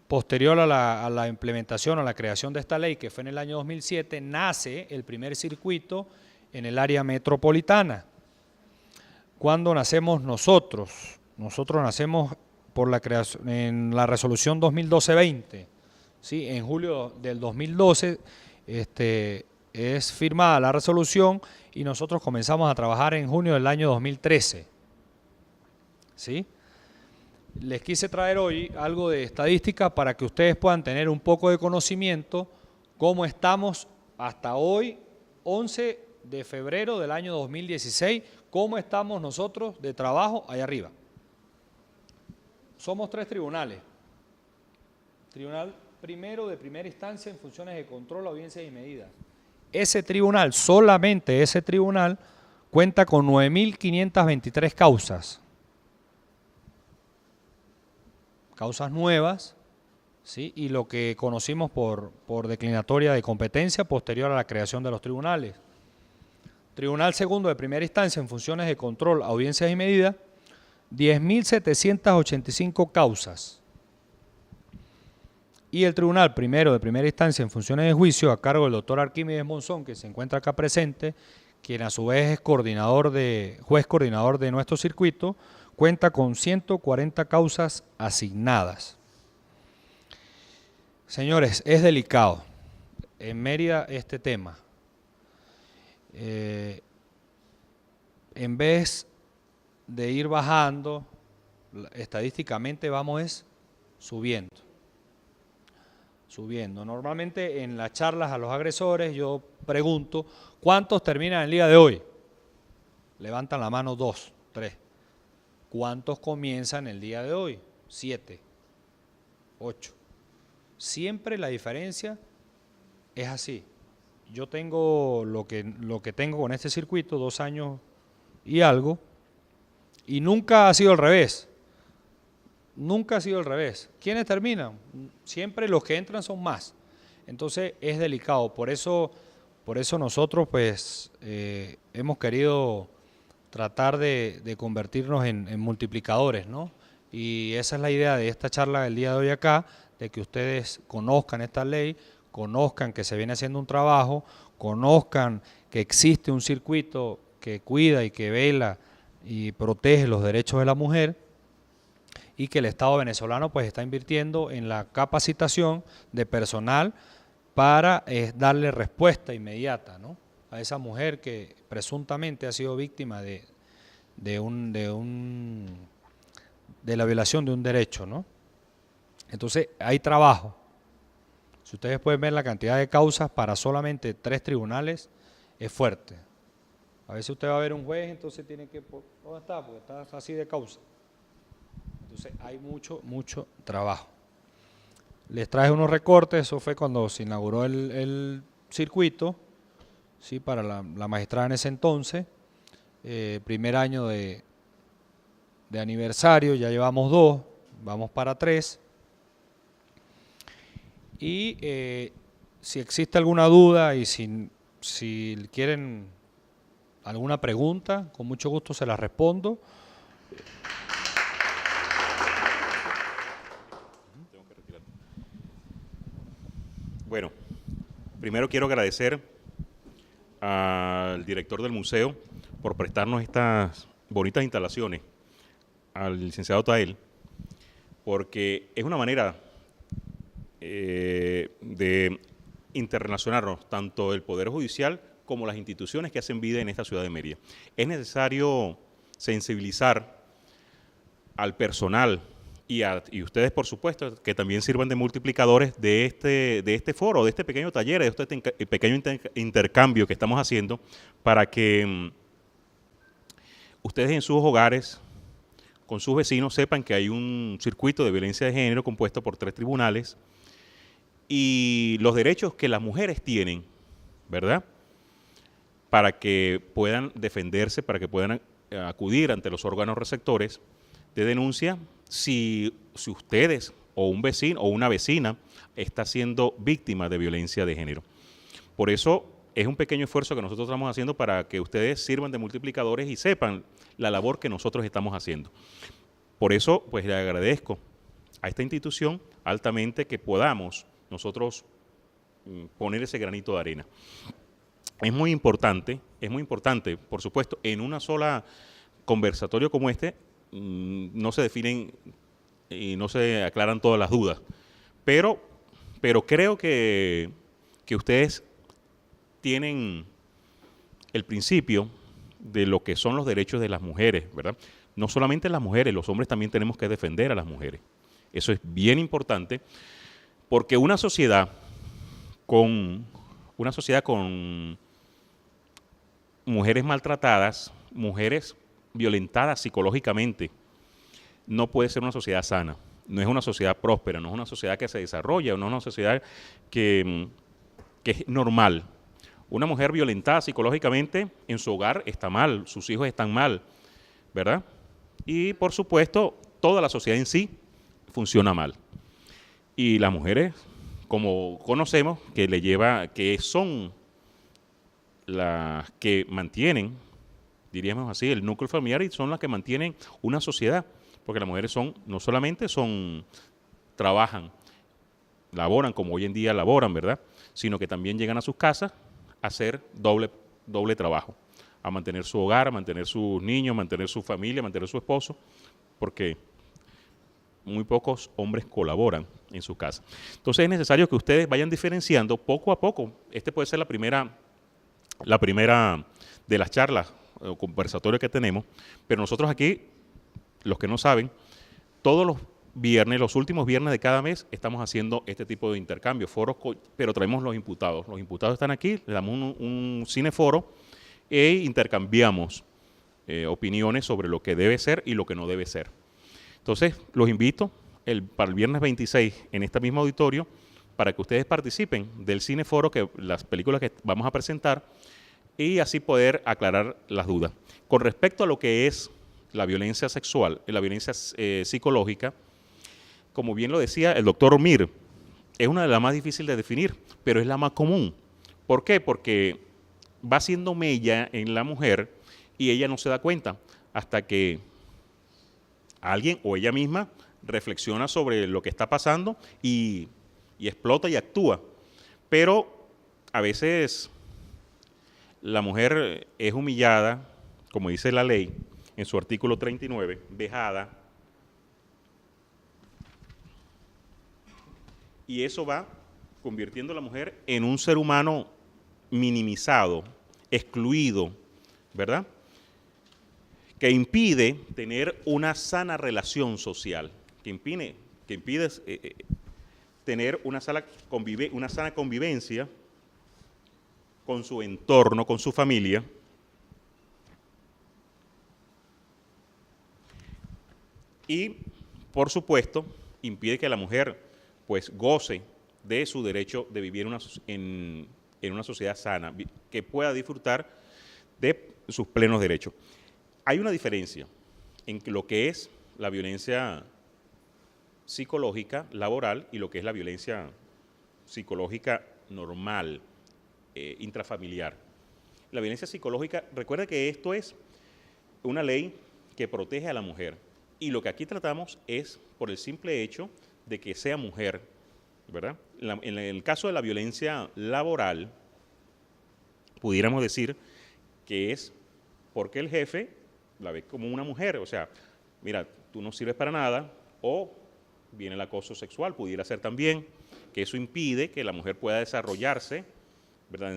posterior a la implementación, a la creación de esta ley, que fue en el año 2007, nace el primer circuito en el área metropolitana. ¿Cuándo nacemos nosotros? Nosotros nacemos por la creación, en la resolución 2012-20, ¿sí? En julio del 2012 es firmada la resolución y nosotros comenzamos a trabajar en junio del año 2013, ¿sí? Les quise traer hoy algo de estadística para que ustedes puedan tener un poco de conocimiento cómo estamos hasta hoy, 11 de febrero del año 2016, cómo estamos nosotros de trabajo allá arriba. Somos 3 tribunales. Tribunal primero de primera instancia en funciones de control, audiencias y medidas. Ese tribunal, solamente ese tribunal, cuenta con 9.523 causas. Causas nuevas, ¿sí? Y lo que conocimos por declinatoria de competencia posterior a la creación de los tribunales. Tribunal segundo de primera instancia en funciones de control, audiencias y medidas, 10.785 causas. Y el Tribunal primero de primera instancia en funciones de juicio, a cargo del doctor Arquímedes Monzón, que se encuentra acá presente, quien a su vez es juez coordinador de nuestro circuito, cuenta con 140 causas asignadas. Señores, es delicado en Mérida este tema. En vez de ir bajando, estadísticamente vamos subiendo. Normalmente en las charlas a los agresores yo pregunto, ¿cuántos terminan el día de hoy? Levantan la mano 2, 3. ¿Cuántos comienzan el día de hoy? 7. 8. Siempre la diferencia es así. Yo tengo lo que tengo con este circuito, 2 años y algo, y nunca ha sido al revés. Nunca ha sido al revés. ¿Quiénes terminan? Siempre los que entran son más. Entonces es delicado. Por eso nosotros pues hemos querido tratar de convertirnos en multiplicadores, ¿no? Y esa es la idea de esta charla del día de hoy acá, de que ustedes conozcan esta ley, conozcan que se viene haciendo un trabajo, conozcan que existe un circuito que cuida y que vela y protege los derechos de la mujer, y que el Estado venezolano pues está invirtiendo en la capacitación de personal para darle respuesta inmediata, ¿no?, a esa mujer que presuntamente ha sido víctima de la violación de un derecho, ¿no? Entonces hay trabajo. Si ustedes pueden ver la cantidad de causas para solamente 3 tribunales, es fuerte. A veces usted va a ver un juez, entonces tiene que... ¿Dónde está? Porque está así de causa. Entonces hay mucho trabajo. Les traje unos recortes, eso fue cuando se inauguró el circuito, ¿sí?, para la magistrada en ese entonces. Primer año de aniversario, ya llevamos 2, vamos para 3. Y si existe alguna duda y si quieren alguna pregunta, con mucho gusto se las respondo. Bueno, primero quiero agradecer al director del museo por prestarnos estas bonitas instalaciones, al licenciado Tael, porque es una manera de interrelacionarnos tanto el Poder Judicial como las instituciones que hacen vida en esta ciudad de Mérida. Es necesario sensibilizar al personal y ustedes, por supuesto, que también sirvan de multiplicadores de este foro, de este pequeño taller, de este pequeño intercambio que estamos haciendo para que ustedes en sus hogares, con sus vecinos, sepan que hay un circuito de violencia de género compuesto por 3 tribunales y los derechos que las mujeres tienen, ¿verdad?, para que puedan defenderse, para que puedan acudir ante los órganos receptores de denuncia si ustedes o un vecino o una vecina está siendo víctima de violencia de género. Por eso es un pequeño esfuerzo que nosotros estamos haciendo para que ustedes sirvan de multiplicadores y sepan la labor que nosotros estamos haciendo. Por eso, pues le agradezco a esta institución altamente que podamos nosotros poner ese granito de arena. Es muy importante, por supuesto, en una sola conversatorio como este, no se definen y no se aclaran todas las dudas, pero creo que ustedes tienen el principio de lo que son los derechos de las mujeres, ¿verdad? No solamente las mujeres, los hombres también tenemos que defender a las mujeres. Eso es bien importante, porque una sociedad con mujeres maltratadas, mujeres violentadas psicológicamente, no puede ser una sociedad sana, no es una sociedad próspera, no es una sociedad que se desarrolla, no es una sociedad que es normal. Una mujer violentada psicológicamente en su hogar está mal, sus hijos están mal, ¿verdad? Y por supuesto, toda la sociedad en sí funciona mal. Y las mujeres, como conocemos, que son las que mantienen, diríamos así, el núcleo familiar y son las que mantienen una sociedad, porque las mujeres no solamente trabajan, laboran como hoy en día laboran, ¿verdad?, sino que también llegan a sus casas a hacer doble trabajo, a mantener su hogar, a mantener sus niños, a mantener su familia, a mantener su esposo, porque muy pocos hombres colaboran en su casa. Entonces es necesario que ustedes vayan diferenciando poco a poco. Este puede ser la primera de las charlas o conversatorios que tenemos, pero nosotros aquí, los que no saben, todos los viernes, los últimos viernes de cada mes, estamos haciendo este tipo de intercambio, foros, pero traemos los imputados. Los imputados están aquí, le damos un cineforo e intercambiamos opiniones sobre lo que debe ser y lo que no debe ser. Entonces, los invito para el viernes 26 en este mismo auditorio para que ustedes participen del cineforo, las películas que vamos a presentar, y así poder aclarar las dudas. Con respecto a lo que es la violencia sexual, la violencia psicológica, como bien lo decía el doctor Mir, es una de las más difíciles de definir, pero es la más común. ¿Por qué? Porque va siendo mella en la mujer y ella no se da cuenta hasta que alguien o ella misma reflexiona sobre lo que está pasando y explota y actúa. Pero a veces la mujer es humillada, como dice la ley en su artículo 39, vejada, y eso va convirtiendo a la mujer en un ser humano minimizado, excluido, ¿verdad? Que impide tener una sana relación social, que impide tener una sana convivencia con su entorno, con su familia. Y, por supuesto, impide que la mujer pues goce de su derecho de vivir en una sociedad sana, que pueda disfrutar de sus plenos derechos. Hay una diferencia en lo que es la violencia psicológica laboral y lo que es la violencia psicológica normal, intrafamiliar. La violencia psicológica, recuerda que esto es una ley que protege a la mujer, y lo que aquí tratamos es por el simple hecho de que sea mujer, ¿verdad? En el caso de la violencia laboral, pudiéramos decir que es porque el jefe la ve como una mujer, o sea, mira, tú no sirves para nada, o viene el acoso sexual, pudiera ser también, que eso impide que la mujer pueda desarrollarse, ¿verdad?,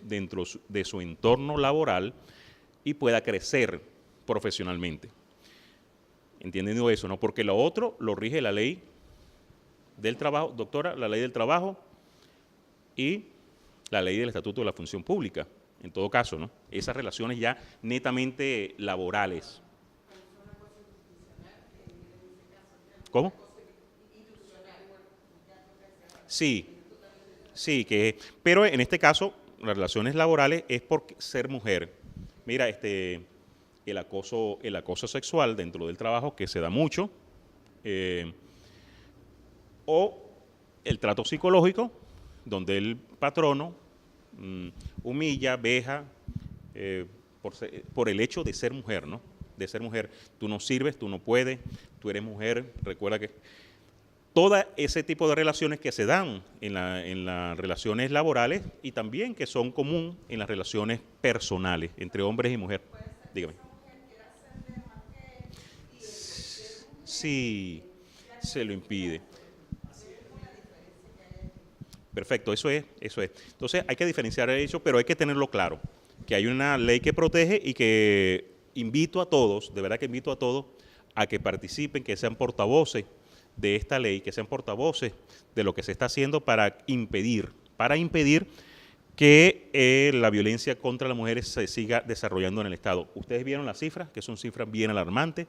dentro de su entorno laboral y pueda crecer profesionalmente. Entendiendo eso, ¿no? Porque lo otro lo rige la ley del trabajo, doctora, la ley del trabajo y la ley del Estatuto de la Función Pública, en todo caso, ¿no? Esas relaciones ya netamente laborales. ¿Cómo? Sí, sí, pero en este caso, las relaciones laborales es por ser mujer. Mira, el acoso sexual dentro del trabajo, que se da mucho, o el trato psicológico, donde el patrono humilla, veja, por el hecho de ser mujer, ¿no? De ser mujer. Tú no sirves, tú no puedes, tú eres mujer. Recuerda que todo ese tipo de relaciones que se dan en las relaciones laborales y también que son común en las relaciones personales entre hombres y mujeres. Dígame. Sí, se lo impide. Perfecto, eso es. Entonces hay que diferenciar eso, pero hay que tenerlo claro, que hay una ley que protege y que invito a todos, de verdad que invito a todos a que participen, que sean portavoces de esta ley, que sean portavoces de lo que se está haciendo para impedir que la violencia contra las mujeres se siga desarrollando en el Estado. Ustedes vieron las cifras, que son cifras bien alarmantes,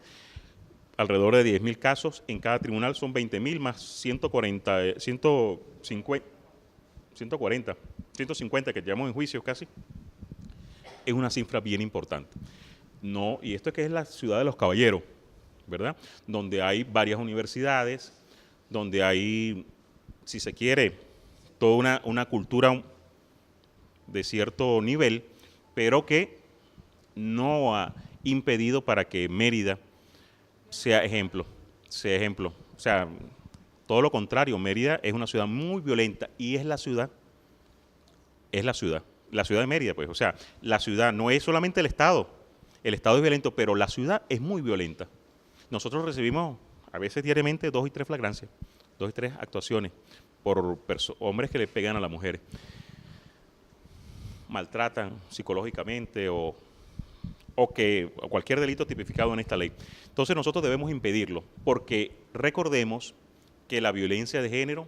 alrededor de 10.000 casos en cada tribunal, son 20.000 más 150 que llevamos en juicios casi. Es una cifra bien importante. No, y esto es que es la ciudad de los caballeros, ¿verdad? Donde hay varias universidades, donde hay, si se quiere, toda una cultura de cierto nivel, pero que no ha impedido para que Mérida sea ejemplo. O sea, todo lo contrario, Mérida es una ciudad muy violenta y es la ciudad de Mérida, pues. O sea, la ciudad no es solamente el Estado es violento, pero la ciudad es muy violenta. Nosotros recibimos a veces diariamente 2 y 3 flagrancias, 2 y 3 actuaciones por hombres que le pegan a las mujeres. Maltratan psicológicamente o cualquier delito tipificado en esta ley. Entonces nosotros debemos impedirlo, porque recordemos que la violencia de género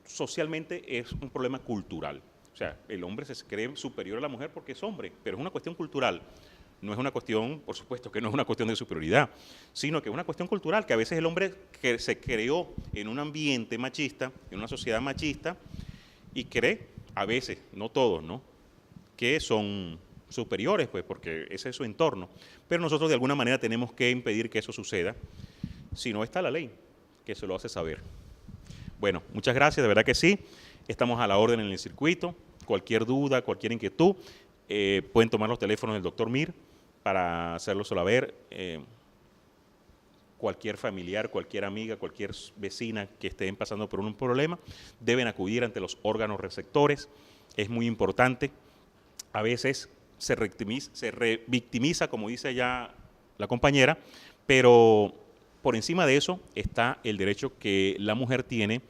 socialmente es un problema cultural. O sea, el hombre se cree superior a la mujer porque es hombre, pero es una cuestión cultural. No es una cuestión, por supuesto que no es una cuestión de superioridad, sino que es una cuestión cultural, que a veces el hombre que se creó en un ambiente machista, en una sociedad machista, y cree, a veces, no todos, ¿no?, que son superiores, pues, porque ese es su entorno. Pero nosotros de alguna manera tenemos que impedir que eso suceda, si no está la ley, que se lo hace saber. Bueno, muchas gracias, de verdad que sí. Estamos a la orden en el circuito. Cualquier duda, cualquier inquietud, pueden tomar los teléfonos del doctor Mir para hacerlo saber. Cualquier familiar, cualquier amiga, cualquier vecina que estén pasando por un problema, deben acudir ante los órganos receptores. Es muy importante. A veces se revictimiza, como dice ya la compañera, pero por encima de eso está el derecho que la mujer tiene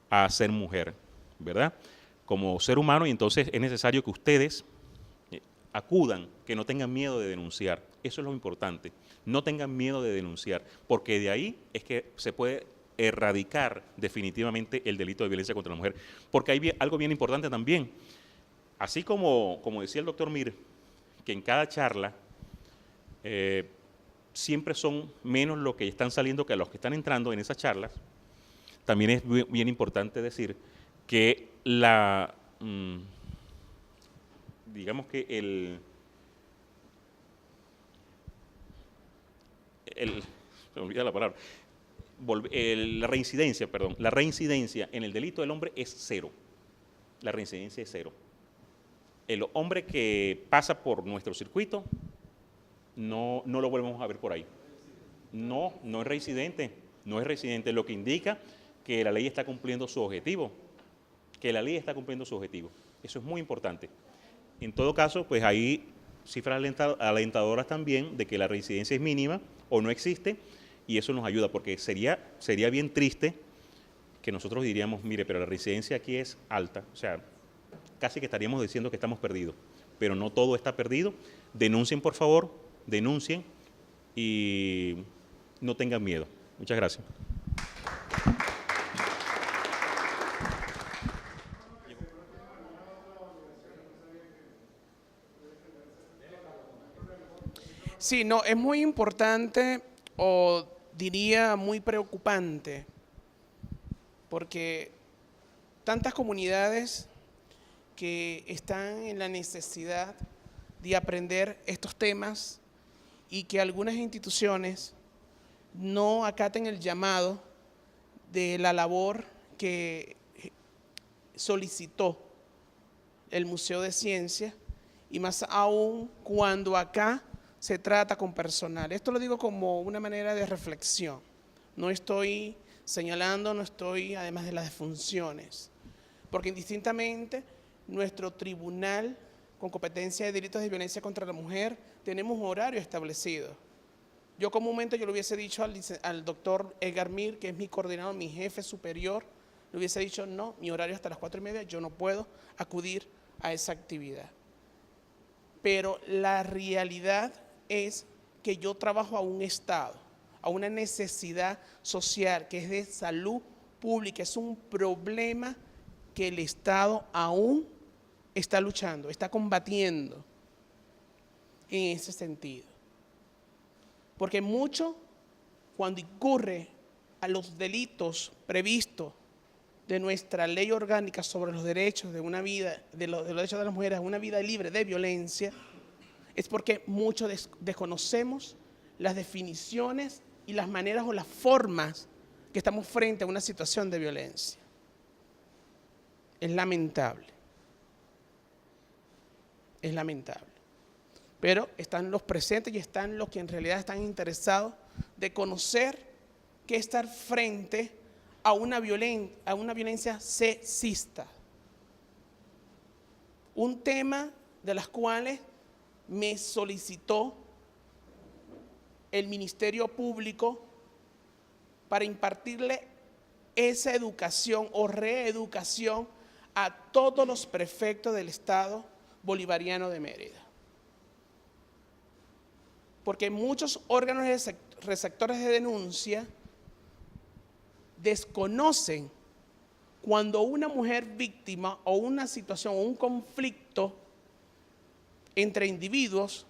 a ser mujer, ¿verdad?, como ser humano, y entonces es necesario que ustedes acudan, que no tengan miedo de denunciar. Eso es lo importante, no tengan miedo de denunciar, porque de ahí es que se puede erradicar definitivamente el delito de violencia contra la mujer. Porque hay algo bien importante también, así como decía el doctor Mir, que en cada charla siempre son menos los que están saliendo que los que están entrando en esas charlas, también es bien importante decir que digamos que se me olvida la palabra, la reincidencia en el delito del hombre es cero. La reincidencia es cero. El hombre que pasa por nuestro circuito no lo volvemos a ver por ahí. No es reincidente, no es reincidente, lo que indica que la ley está cumpliendo su objetivo, Eso es muy importante. En todo caso, pues hay cifras alentadoras también de que la reincidencia es mínima o no existe, y eso nos ayuda, porque sería bien triste que nosotros diríamos, mire, pero la reincidencia aquí es alta, o sea, casi que estaríamos diciendo que estamos perdidos, pero no todo está perdido. Denuncien, por favor, denuncien y no tengan miedo. Muchas gracias. Sí, no, es muy importante, o diría muy preocupante, porque tantas comunidades que están en la necesidad de aprender estos temas y que algunas instituciones no acaten el llamado de la labor que solicitó el Museo de Ciencia, y más aún cuando acá se trata con personal. Esto lo digo como una manera de reflexión. No estoy señalando, no estoy además de las defunciones, porque indistintamente nuestro tribunal con competencia de delitos de violencia contra la mujer tenemos un horario establecido. Yo comúnmente yo le hubiese dicho al doctor Edgar Mir, que es mi coordinador, mi jefe superior, le hubiese dicho, no, mi horario es hasta las 4:30, yo no puedo acudir a esa actividad. Pero la realidad es que yo trabajo a un estado, a una necesidad social que es de salud pública, es un problema que el Estado aún está luchando, está combatiendo en ese sentido. Porque mucho, cuando incurre a los delitos previstos de nuestra ley orgánica sobre los derechos de una vida, de los derechos de las mujeres a una vida libre de violencia, es porque mucho desconocemos las definiciones y las maneras o las formas que estamos frente a una situación de violencia. Es lamentable. Es lamentable. Pero están los presentes y están los que en realidad están interesados de conocer qué estar frente a una violencia sexista. Un tema de las cuales me solicitó el Ministerio Público para impartirle esa educación o reeducación a todos los prefectos del Estado Bolivariano de Mérida. Porque muchos órganos receptores de denuncia desconocen cuando una mujer víctima o una situación o un conflicto entre individuos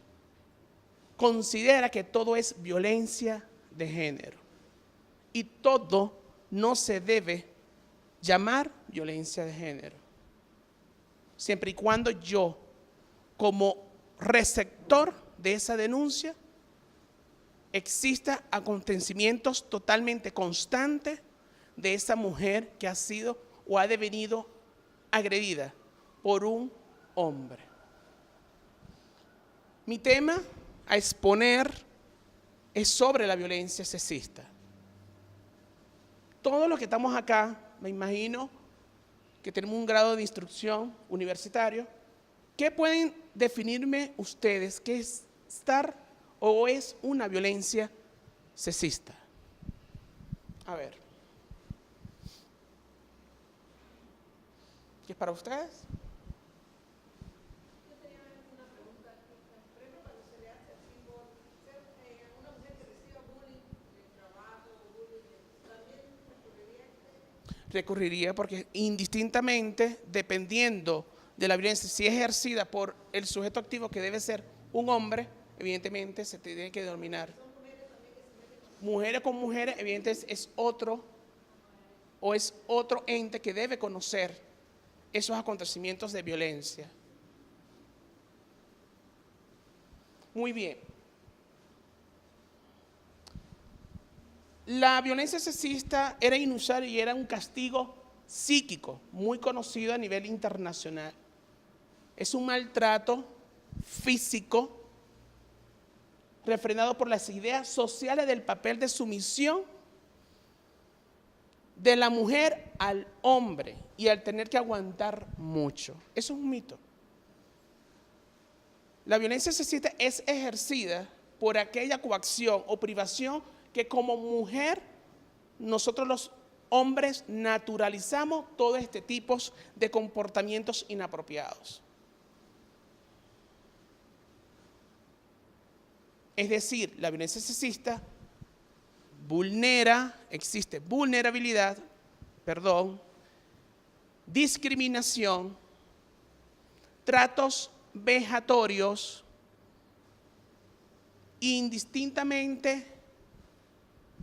considera que todo es violencia de género. Y todo no se debe llamar violencia de género. Siempre y cuando yo, como receptor de esa denuncia, exista acontecimientos totalmente constantes de esa mujer que ha sido o ha devenido agredida por un hombre. Mi tema a exponer es sobre la violencia sexista. Todos los que estamos acá, me imagino que tenemos un grado de instrucción universitario. ¿Qué pueden definirme ustedes qué es estar o es una violencia sexista? A ver. ¿Qué es para ustedes? Yo tenía una pregunta. Por ejemplo, cuando se le hace así por ser una mujer que reciba bullying en el trabajo, bullying, ¿también recurriría a esto? Recurriría porque indistintamente, dependiendo de la violencia, si es ejercida por el sujeto activo, que debe ser un hombre, evidentemente se tiene que denominar. Mujeres con mujeres, evidentemente es otro ente que debe conocer esos acontecimientos de violencia. Muy bien. La violencia sexista era inusual y era un castigo psíquico muy conocido a nivel internacional. Es un maltrato físico refrenado por las ideas sociales del papel de sumisión de la mujer al hombre y al tener que aguantar mucho. Eso es un mito. La violencia sexista es ejercida por aquella coacción o privación que como mujer nosotros los hombres naturalizamos todo este tipo de comportamientos inapropiados. Es decir, la violencia sexista existe vulnerabilidad, discriminación, tratos vejatorios, indistintamente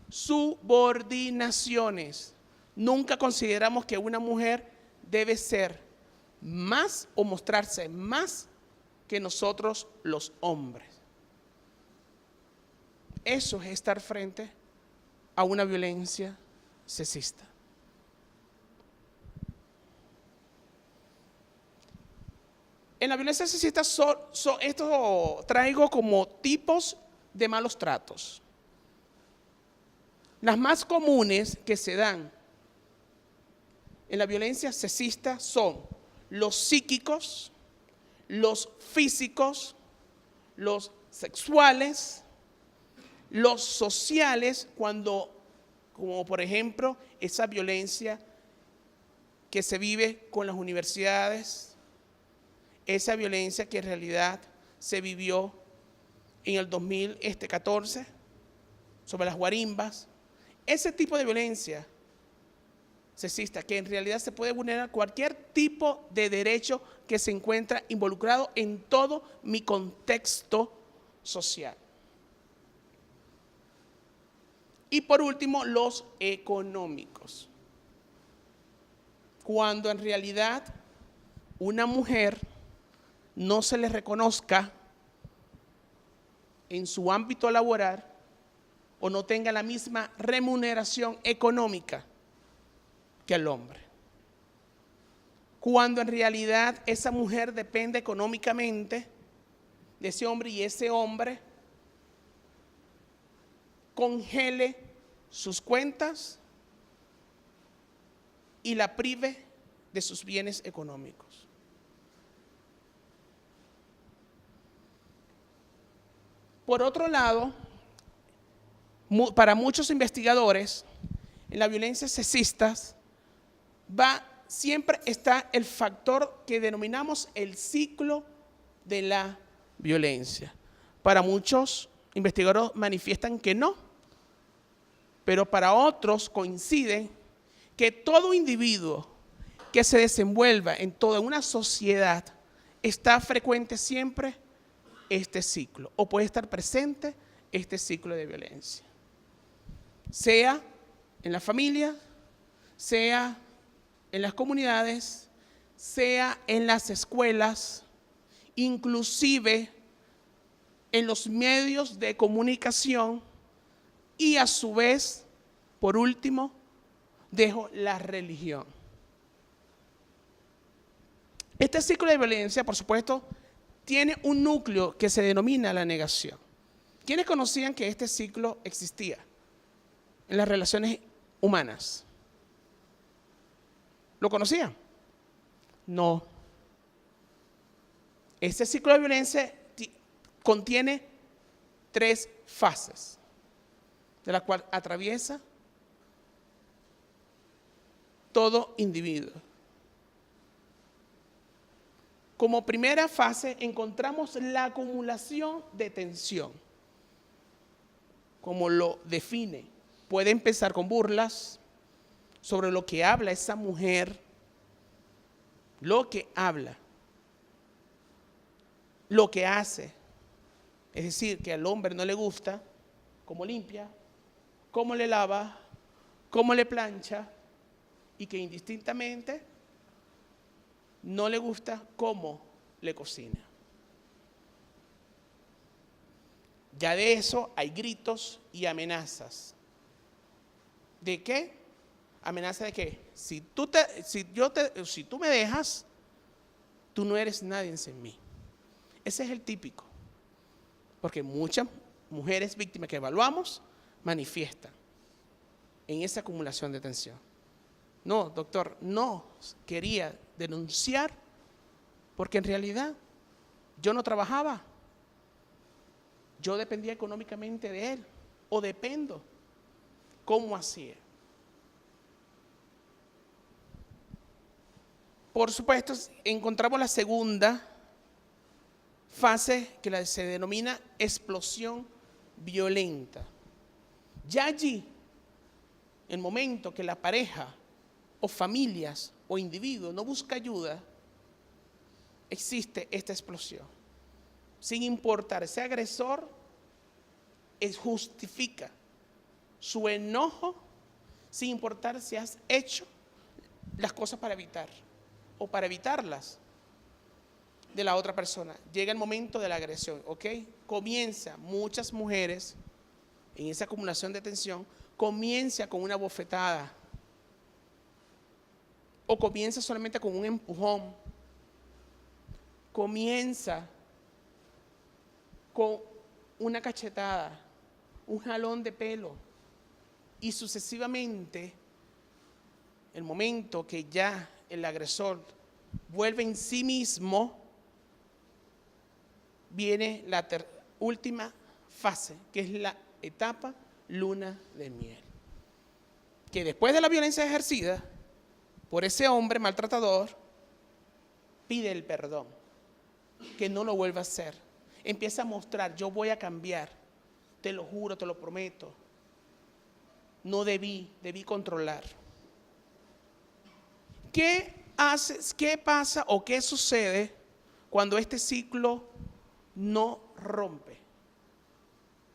subordinaciones. Nunca consideramos que una mujer debe ser más o mostrarse más que nosotros los hombres. Eso es estar frente a una violencia sexista. En la violencia sexista esto traigo como tipos de malos tratos. Las más comunes que se dan en la violencia sexista son los psíquicos, los físicos, los sexuales, los sociales, como por ejemplo esa violencia que se vive con las universidades, esa violencia que en realidad se vivió en el 2014 sobre las guarimbas, ese tipo de violencia sexista que en realidad se puede vulnerar cualquier tipo de derecho que se encuentra involucrado en todo mi contexto social. Y por último, los económicos. Cuando en realidad una mujer no se le reconozca en su ámbito laboral o no tenga la misma remuneración económica que el hombre. Cuando en realidad esa mujer depende económicamente de ese hombre y ese hombre congele sus cuentas y la prive de sus bienes económicos. Por otro lado, para muchos investigadores, en la violencia sexista siempre está el factor que denominamos el ciclo de la violencia. Para muchos investigadores manifiestan que no, pero para otros coinciden que todo individuo que se desenvuelva en toda una sociedad está frecuente siempre este ciclo o puede estar presente este ciclo de violencia. Sea en la familia, sea en las comunidades, sea en las escuelas, inclusive en los medios de comunicación y a su vez, por último, dejo la religión. Este ciclo de violencia, por supuesto, tiene un núcleo que se denomina la negación. ¿Quiénes conocían que este ciclo existía en las relaciones humanas? ¿Lo conocían? No. Este ciclo de violencia contiene 3 fases, de las cuales atraviesa todo individuo. Como primera fase encontramos la acumulación de tensión, como lo define. Puede empezar con burlas sobre lo que habla esa mujer, lo que habla, lo que hace. Es decir, que al hombre no le gusta cómo limpia, cómo le lava, cómo le plancha, y que indistintamente no le gusta cómo le cocina. Ya de eso hay gritos y amenazas. ¿De qué? Amenaza de que si tú me dejas, tú no eres nadie sin mí. Ese es el típico. Porque muchas mujeres víctimas que evaluamos manifiestan en esa acumulación de tensión. No, doctor, no quería denunciar porque en realidad yo no trabajaba. Yo dependía económicamente de él o dependo. ¿Cómo hacía? Por supuesto, encontramos la segunda fase que se denomina explosión violenta. Ya allí, el momento que la pareja o familias o individuos no busca ayuda, existe esta explosión. Sin importar, ese agresor justifica su enojo sin importar si has hecho las cosas para evitar o para evitarlas de la otra persona. Llega el momento de la agresión, ¿ok? Comienza, muchas mujeres en esa acumulación de tensión, comienza con una bofetada o comienza solamente con un empujón, comienza con una cachetada, un jalón de pelo y sucesivamente, el momento que ya el agresor vuelve en sí mismo, viene la última fase, que es la etapa luna de miel. Que después de la violencia ejercida por ese hombre maltratador, pide el perdón, que no lo vuelva a hacer. Empieza a mostrar, yo voy a cambiar, te lo juro, te lo prometo. No debí controlar. ¿Qué haces? ¿Qué pasa o qué sucede cuando este ciclo no rompe?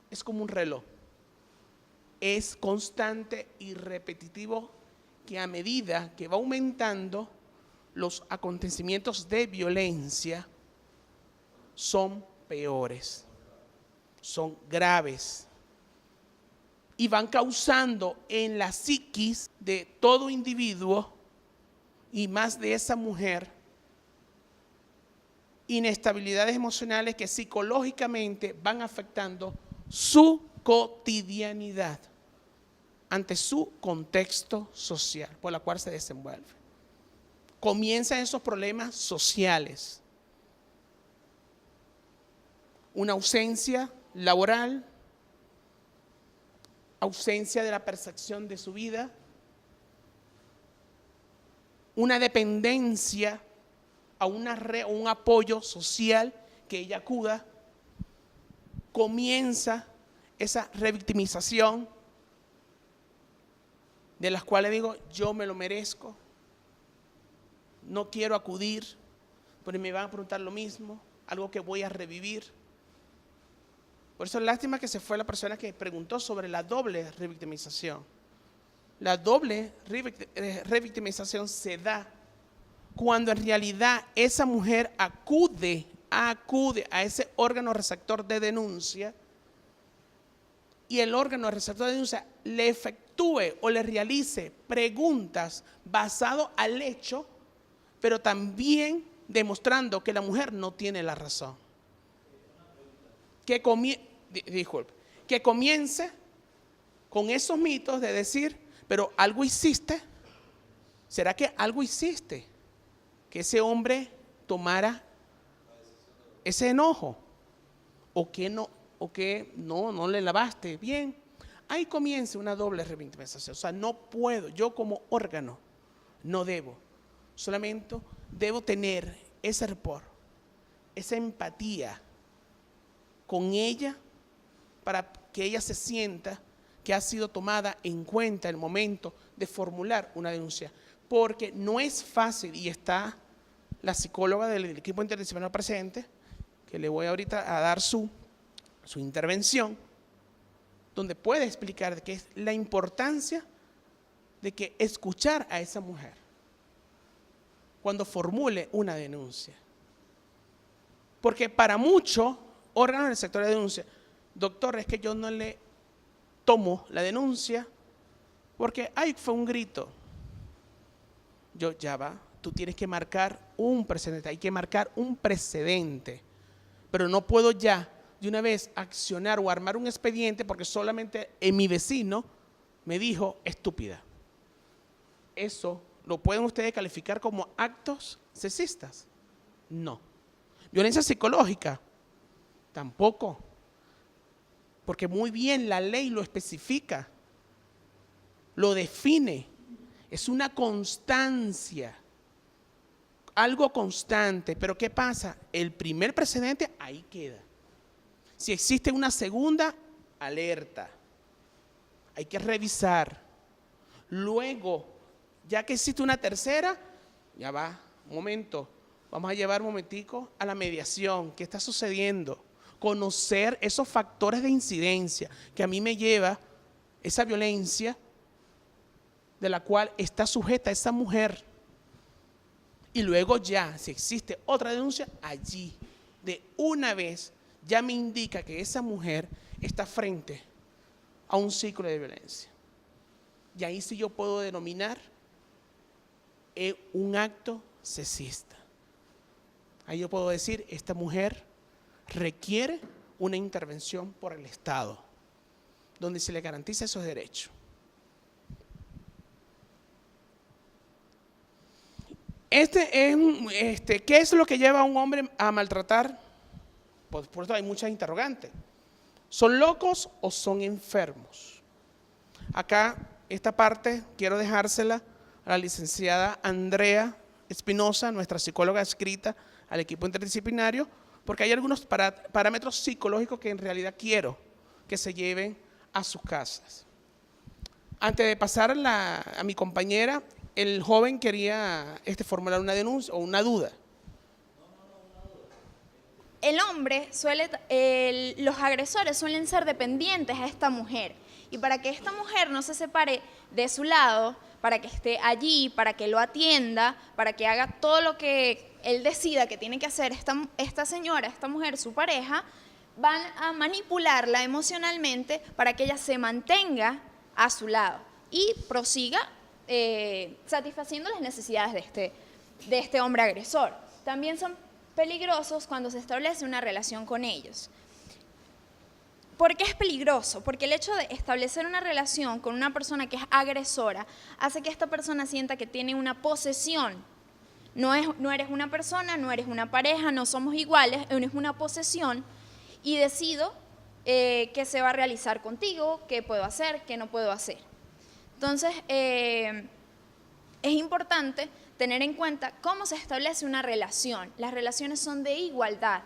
Es como un reloj. Es constante y repetitivo que a medida que va aumentando los acontecimientos de violencia son peores, son graves y van causando en la psiquis de todo individuo y más de esa mujer inestabilidades emocionales que psicológicamente van afectando su cotidianidad ante su contexto social por el cual se desenvuelve. Comienzan esos problemas sociales, una ausencia laboral, ausencia de la percepción de su vida, una dependencia a un apoyo social que ella acuda, comienza esa revictimización de las cuales digo, yo me lo merezco, no quiero acudir, porque me van a preguntar lo mismo, algo que voy a revivir, Por eso lástima que se fue la persona que preguntó sobre la doble revictimización. La doble revictimización se da cuando en realidad esa mujer acude a ese órgano receptor de denuncia y el órgano receptor de denuncia le efectúe o le realice preguntas basado al hecho, pero también demostrando que la mujer no tiene la razón. Que comience con esos mitos de decir, pero algo hiciste. ¿Será que algo hiciste? Que ese hombre tomara ese enojo. O que no le lavaste bien. Ahí comienza una doble revictimización. O sea, no puedo, yo como órgano, no debo. Solamente debo tener ese rapport, esa empatía con ella para que ella se sienta que ha sido tomada en cuenta el momento de formular una denuncia. Porque no es fácil, y está la psicóloga del equipo interdisciplinario presente, que le voy ahorita a dar su intervención, donde puede explicar de qué es la importancia de que escuchar a esa mujer cuando formule una denuncia. Porque para muchos órganos del sector de denuncia, doctor, es que yo no le tomo la denuncia porque fue un grito. Ya va, tú tienes que marcar un precedente, hay que marcar un precedente, pero no puedo ya de una vez accionar o armar un expediente porque solamente mi vecino me dijo estúpida. ¿Eso lo pueden ustedes calificar como actos sexistas? No. ¿Violencia psicológica? Tampoco. Porque muy bien la ley lo especifica, lo define. Es una constancia, algo constante. Pero ¿qué pasa? El primer precedente ahí queda. Si existe una segunda, alerta. Hay que revisar. Luego, ya que existe una tercera, ya va, un momento. Vamos a llevar un momentico a la mediación. ¿Qué está sucediendo? Conocer esos factores de incidencia que a mí me lleva esa violencia de la cual está sujeta esa mujer. Y luego ya, si existe otra denuncia, allí, de una vez, ya me indica que esa mujer está frente a un ciclo de violencia. Y ahí sí yo puedo denominar un acto sexista. Ahí yo puedo decir, esta mujer requiere una intervención por el Estado, donde se le garantiza esos derechos. ¿Qué es lo que lleva a un hombre a maltratar? Por supuesto, hay muchas interrogantes. ¿Son locos o son enfermos? Acá, esta parte, quiero dejársela a la licenciada Andrea Espinosa, nuestra psicóloga adscrita al equipo interdisciplinario, porque hay algunos parámetros psicológicos que en realidad quiero que se lleven a sus casas. Antes de pasar a mi compañera, el joven quería formular una denuncia o una duda. El hombre los agresores suelen ser dependientes a esta mujer. Y para que esta mujer no se separe de su lado, para que esté allí, para que lo atienda, para que haga todo lo que él decida que tiene que hacer esta señora, esta mujer, su pareja, van a manipularla emocionalmente para que ella se mantenga a su lado y prosiga satisfaciendo las necesidades de este hombre agresor. También son peligrosos cuando se establece una relación con ellos. ¿Por qué es peligroso? Porque el hecho de establecer una relación con una persona que es agresora hace que esta persona sienta que tiene una posesión. No eres una persona, no eres una pareja, no somos iguales, es una posesión y decido qué se va a realizar contigo, qué puedo hacer, qué no puedo hacer. Entonces, es importante tener en cuenta cómo se establece una relación. Las relaciones son de igualdad,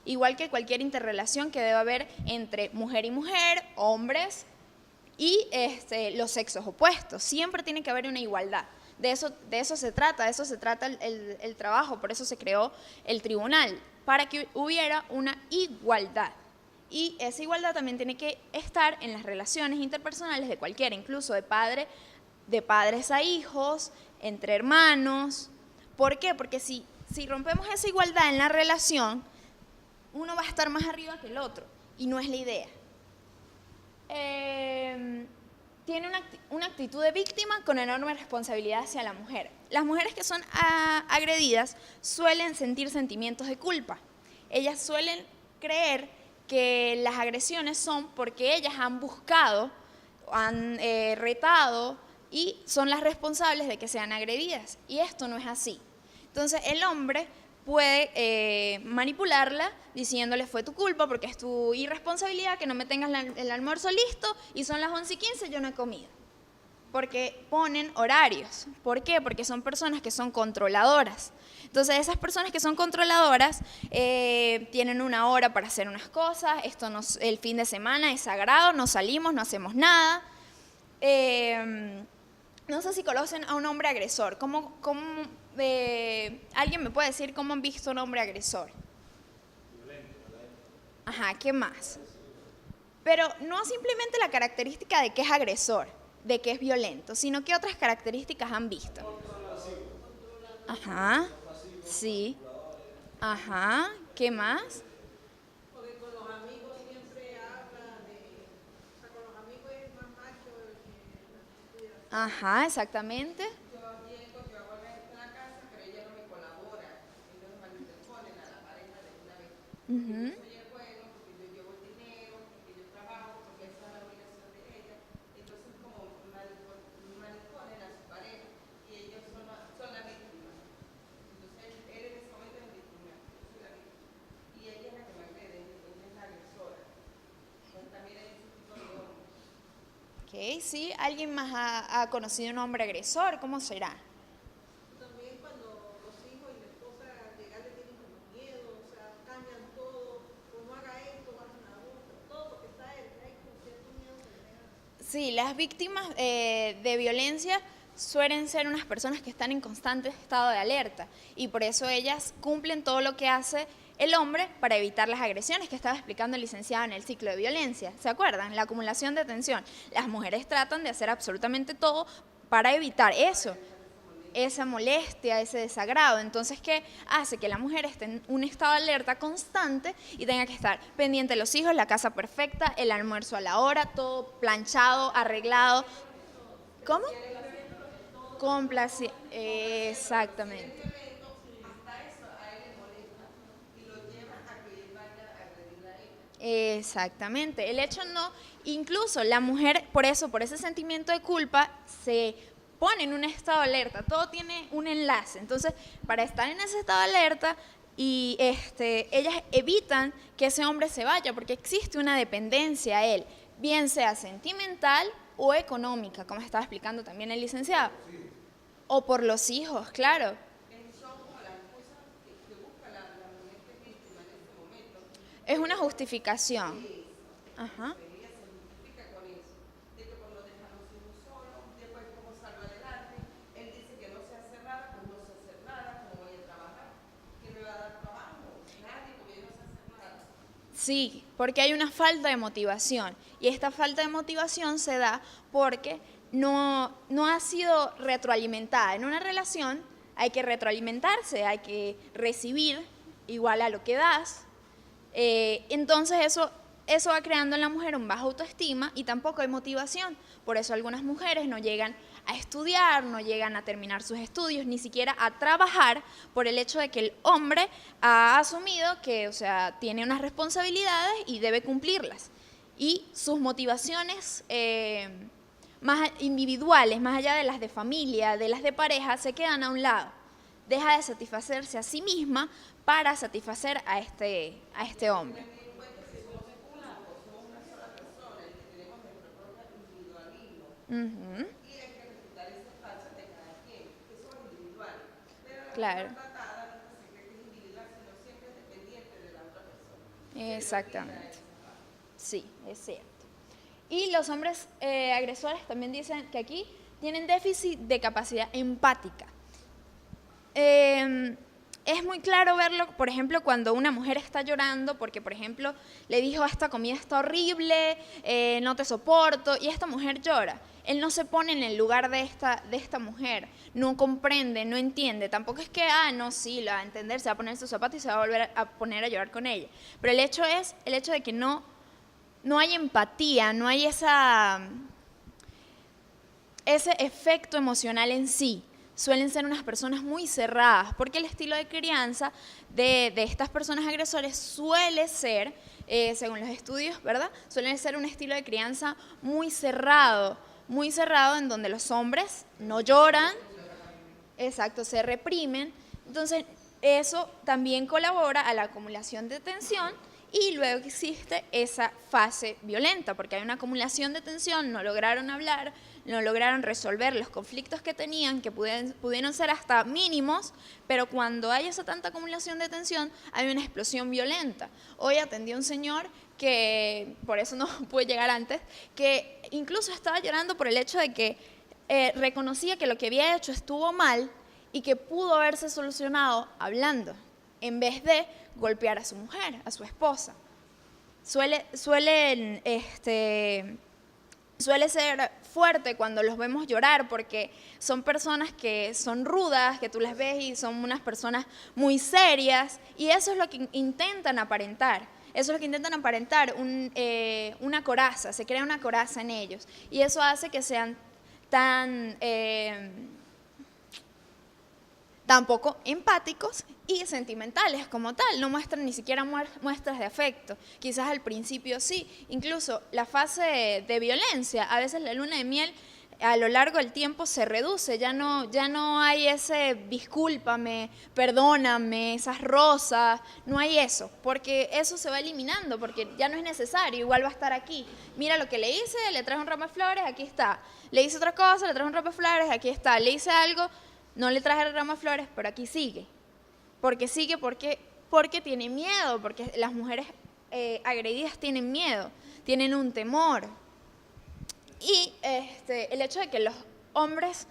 igual que cualquier interrelación que debe haber entre mujer y mujer, hombres y los sexos opuestos. Siempre tiene que haber una igualdad. De eso se trata el trabajo, por eso se creó el tribunal, para que hubiera una igualdad. Y esa igualdad también tiene que estar en las relaciones interpersonales de cualquiera, incluso de padres a hijos, entre hermanos. ¿Por qué? Porque si rompemos esa igualdad en la relación, uno va a estar más arriba que el otro, y no es la idea. Tiene una actitud de víctima con enorme responsabilidad hacia la mujer. Las mujeres que son agredidas suelen sentir sentimientos de culpa. Ellas suelen creer que las agresiones son porque ellas han buscado, han retado y son las responsables de que sean agredidas. Y esto no es así. Entonces el hombre puede manipularla diciéndole fue tu culpa porque es tu irresponsabilidad que no me tengas el almuerzo listo y son las 11:15 yo no he comido. Porque ponen horarios. ¿Por qué? Porque son personas que son controladoras. Entonces esas personas que son controladoras tienen una hora para hacer unas cosas, el fin de semana es sagrado, no salimos, no hacemos nada. No sé si conocen a un hombre agresor. ¿Alguien me puede decir cómo han visto a un hombre agresor? Ajá, ¿qué más? Pero no simplemente la característica de que es agresor, de que es violento, sino que otras características han visto. Ajá, sí. Ajá, ¿qué más? Porque con los amigos siempre habla de, o sea, con los amigos es más macho el que cuida. Ajá, exactamente. Yo llego, yo hago en la casa, pero ella no me colabora. Entonces malinterponen a la pareja de una vez. Ujú. Yo soy el bueno, porque yo llevo el dinero, porque yo trabajo, porque esa es la obligación de ella. Entonces como malinterponen a su pareja y ellos son la víctima. Entonces él en ese momento es el víctima, yo soy la víctima. Y ella es la que me agrede, ella es la agresora. Entonces también hay ese tipo de hombres. Ok, sí. ¿Alguien más ha conocido un hombre agresor? ¿Cómo será? También cuando los hijos y la esposa llegar le tienen como miedo, o sea, cambian todo, o no haga esto, haga una otra, todo porque está él, hay como cierto miedo que le tengan. Sí, las víctimas de violencia suelen ser unas personas que están en constante estado de alerta y por eso ellas cumplen todo lo que hace el hombre para evitar las agresiones que estaba explicando el licenciado en el ciclo de violencia. ¿Se acuerdan? La acumulación de tensión. Las mujeres tratan de hacer absolutamente todo para evitar eso, esa molestia, ese desagrado. Entonces, ¿qué hace? Que la mujer esté en un estado de alerta constante y tenga que estar pendiente de los hijos, la casa perfecta, el almuerzo a la hora, todo planchado, arreglado. ¿Cómo? Exactamente. Exactamente. El hecho no, incluso la mujer, por ese sentimiento de culpa, se pone en un estado de alerta. Todo tiene un enlace. Entonces, para estar en ese estado de alerta, y ellas evitan que ese hombre se vaya, porque existe una dependencia a él, bien sea sentimental o económica, como estaba explicando también el licenciado. O por los hijos, claro. Es una justificación. Ajá. Sí, porque hay una falta de motivación y esta falta de motivación se da porque no ha sido retroalimentada. En una relación hay que retroalimentarse, hay que recibir igual a lo que das. Entonces eso va creando en la mujer un baja autoestima y tampoco hay motivación. Por eso algunas mujeres no llegan a estudiar, no llegan a terminar sus estudios, ni siquiera a trabajar por el hecho de que el hombre ha asumido que, o sea, tiene unas responsabilidades y debe cumplirlas. Y sus motivaciones más individuales, más allá de las de familia, de las de pareja, se quedan a un lado. Deja de satisfacerse a sí misma para satisfacer a este hombre. Uh-huh. Claro. Exactamente. Sí, es cierto. Y los hombres agresores también dicen que aquí tienen déficit de capacidad empática. Es muy claro verlo, por ejemplo, cuando una mujer está llorando porque, por ejemplo, le dijo, esta comida está horrible, no te soporto, y esta mujer llora. Él no se pone en el lugar de esta mujer, no comprende, no entiende. Tampoco es que, no, sí, la va a entender, se va a poner sus zapatos y se va a volver a poner a llorar con ella. Pero el hecho de que no hay empatía, no hay ese efecto emocional en sí. Suelen ser unas personas muy cerradas, porque el estilo de crianza de estas personas agresores suele ser, según los estudios, ¿verdad? Suele ser un estilo de crianza muy cerrado en donde los hombres no lloran, exacto, se reprimen. Entonces, eso también colabora a la acumulación de tensión y luego existe esa fase violenta, porque hay una acumulación de tensión, no lograron hablar, no lograron resolver los conflictos que tenían, que pudieron ser hasta mínimos, pero cuando hay esa tanta acumulación de tensión, hay una explosión violenta. Hoy atendí a un señor que, por eso no pude llegar antes, que incluso estaba llorando por el hecho de que reconocía que lo que había hecho estuvo mal y que pudo haberse solucionado hablando, en vez de golpear a su mujer, a su esposa. Suele ser fuerte cuando los vemos llorar porque son personas que son rudas, que tú las ves y son unas personas muy serias, y eso es lo que intentan aparentar. Eso es lo que intentan aparentar, una coraza, se crea una coraza en ellos. Y eso hace que sean tan poco empáticos y sentimentales como tal, no muestran ni siquiera muestras de afecto. Quizás al principio sí, incluso la fase de violencia, a veces la luna de miel a lo largo del tiempo se reduce, ya no hay ese discúlpame, perdóname, esas rosas, no hay eso, porque eso se va eliminando, porque ya no es necesario, igual va a estar aquí. Mira lo que le hice, le traje un ramo de flores, aquí está. Le hice otra cosa, le traje un ramo de flores, aquí está. Le hice algo, no le traje el ramo de flores, pero aquí sigue. Porque sigue, porque tiene miedo, porque las mujeres agredidas tienen miedo, tienen un temor. Y el hecho de que los hombres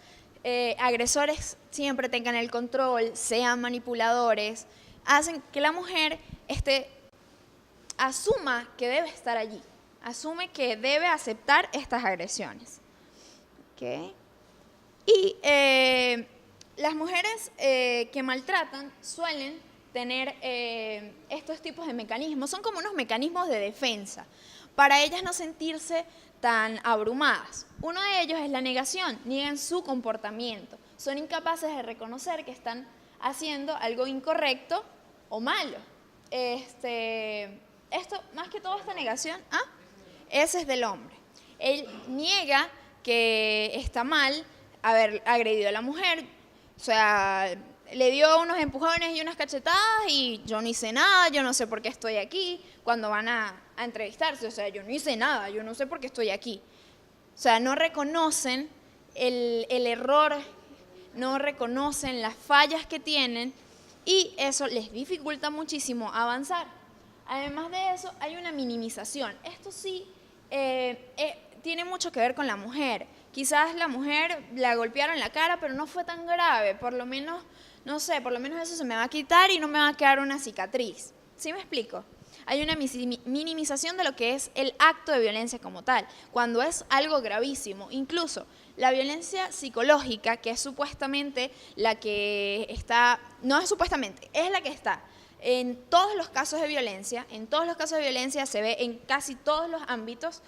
agresores siempre tengan el control, sean manipuladores, hacen que la mujer asuma que debe estar allí, asume que debe aceptar estas agresiones. ¿Okay? Y las mujeres que maltratan suelen tener estos tipos de mecanismos, son como unos mecanismos de defensa, para ellas no sentirse tan abrumadas. Uno de ellos es la negación, niegan su comportamiento, son incapaces de reconocer que están haciendo algo incorrecto o malo. Esto, más que todo esta negación, ese es del hombre. Él niega que está mal haber agredido a la mujer, o sea, le dio unos empujones y unas cachetadas y yo no hice nada, yo no sé por qué estoy aquí, cuando van a entrevistarse, o sea, yo no hice nada, yo no sé por qué estoy aquí. O sea, no reconocen el error, no reconocen las fallas que tienen y eso les dificulta muchísimo avanzar. Además de eso, hay una minimización. Esto sí tiene mucho que ver con la mujer. Quizás la mujer la golpearon en la cara, pero no fue tan grave, por lo menos, no sé, por lo menos eso se me va a quitar y no me va a quedar una cicatriz. ¿Sí me explico? Hay una minimización de lo que es el acto de violencia como tal, cuando es algo gravísimo. Incluso la violencia psicológica, que es supuestamente la que está, no es supuestamente, es la que está en todos los casos de violencia, se ve en casi todos los ámbitos,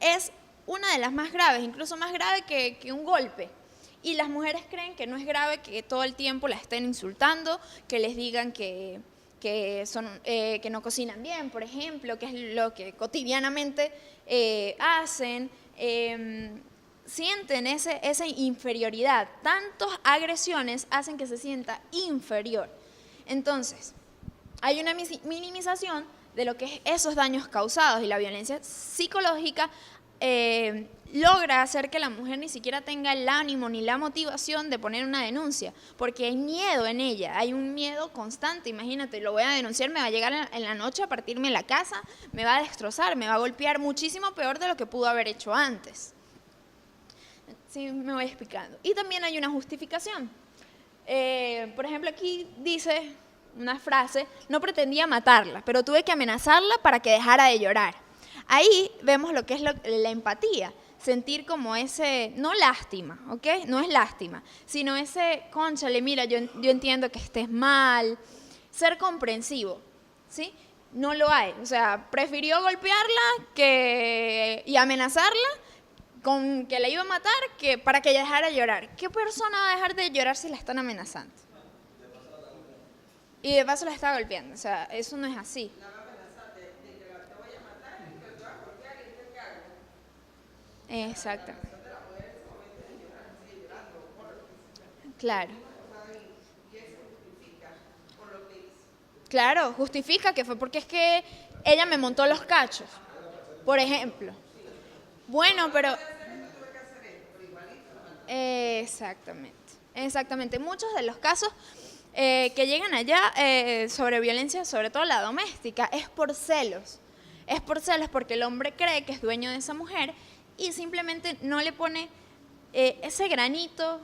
es una de las más graves, incluso más grave que un golpe. Y las mujeres creen que no es grave que todo el tiempo la estén insultando, que les digan que no cocinan bien, por ejemplo, que es lo que cotidianamente hacen. Sienten esa inferioridad. Tantas agresiones hacen que se sienta inferior. Entonces, hay una minimización de lo que es esos daños causados y la violencia psicológica logra hacer que la mujer ni siquiera tenga el ánimo ni la motivación de poner una denuncia, porque hay miedo en ella, hay un miedo constante. Imagínate, lo voy a denunciar, me va a llegar en la noche a partirme la casa, me va a destrozar, me va a golpear muchísimo peor de lo que pudo haber hecho antes. Sí, me voy explicando. Y también hay una justificación. Por ejemplo, aquí dice una frase, no pretendía matarla, pero tuve que amenazarla para que dejara de llorar. Ahí vemos lo que es la empatía, sentir como ese, no lástima, ¿ok? No es lástima, sino ese, cónchale, mira, yo entiendo que estés mal, ser comprensivo, ¿sí? No lo hay, o sea, prefirió golpearla y amenazarla con que la iba a matar que para que ella dejara de llorar. ¿Qué persona va a dejar de llorar si la están amenazando? Y de paso la está golpeando, o sea, eso no es así. Exacto. Claro. Claro, justifica que fue porque es que ella me montó los cachos, por ejemplo. Bueno, pero... Exactamente. Muchos de los casos que llegan allá sobre violencia, sobre todo la doméstica, es por celos. Es por celos porque el hombre cree que es dueño de esa mujer y simplemente no le pone ese granito,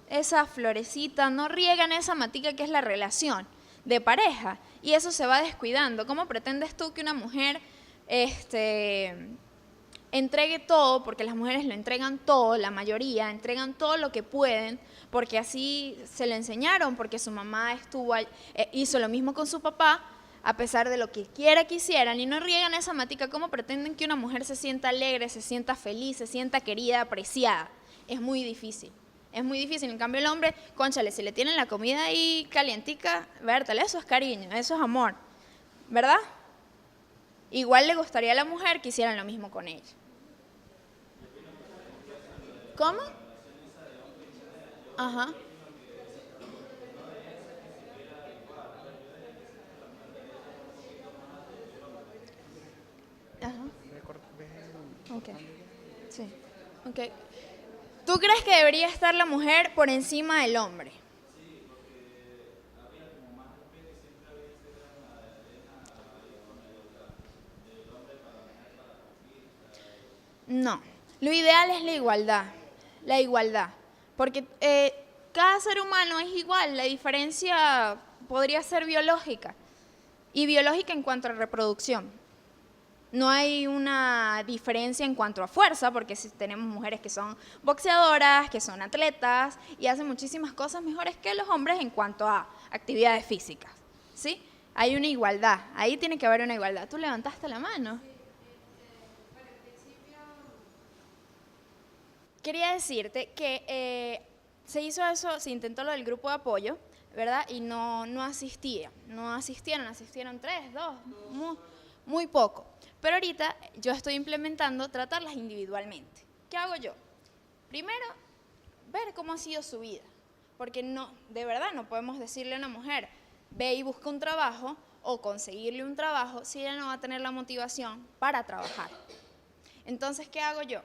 esa florecita, no riegan esa matica que es la relación de pareja y eso se va descuidando. ¿Cómo pretendes tú que una mujer entregue todo? Porque las mujeres lo entregan todo, la mayoría entregan todo lo que pueden, porque así se le enseñaron, porque su mamá hizo lo mismo con su papá, a pesar de lo que quiera que hicieran, y no riegan esa matica. ¿Cómo pretenden que una mujer se sienta alegre, se sienta feliz, se sienta querida, apreciada? Es muy difícil. Es muy difícil. En cambio el hombre, cónchale, si le tienen la comida ahí calientica, vértale, eso es cariño, eso es amor, ¿verdad? Igual le gustaría a la mujer que hicieran lo mismo con ella. ¿Cómo? Ajá. Ajá. Ok. Sí. Ok. ¿Tú crees que debería estar la mujer por encima del hombre? No. Lo ideal es la igualdad, porque cada ser humano es igual, la diferencia podría ser biológica, y biológica en cuanto a reproducción. No hay una diferencia en cuanto a fuerza, porque si tenemos mujeres que son boxeadoras, que son atletas, y hacen muchísimas cosas mejores que los hombres en cuanto a actividades físicas, ¿sí? Hay una igualdad, ahí tiene que haber una igualdad. Tú levantaste la mano. Quería decirte que se hizo eso, se intentó lo del grupo de apoyo, ¿verdad? Y no asistieron 3, 2, muy poco. Pero ahorita yo estoy implementando tratarlas individualmente. ¿Qué hago yo? Primero, ver cómo ha sido su vida, porque de verdad no podemos decirle a una mujer, ve y busca un trabajo o conseguirle un trabajo si ella no va a tener la motivación para trabajar. Entonces, ¿qué hago yo?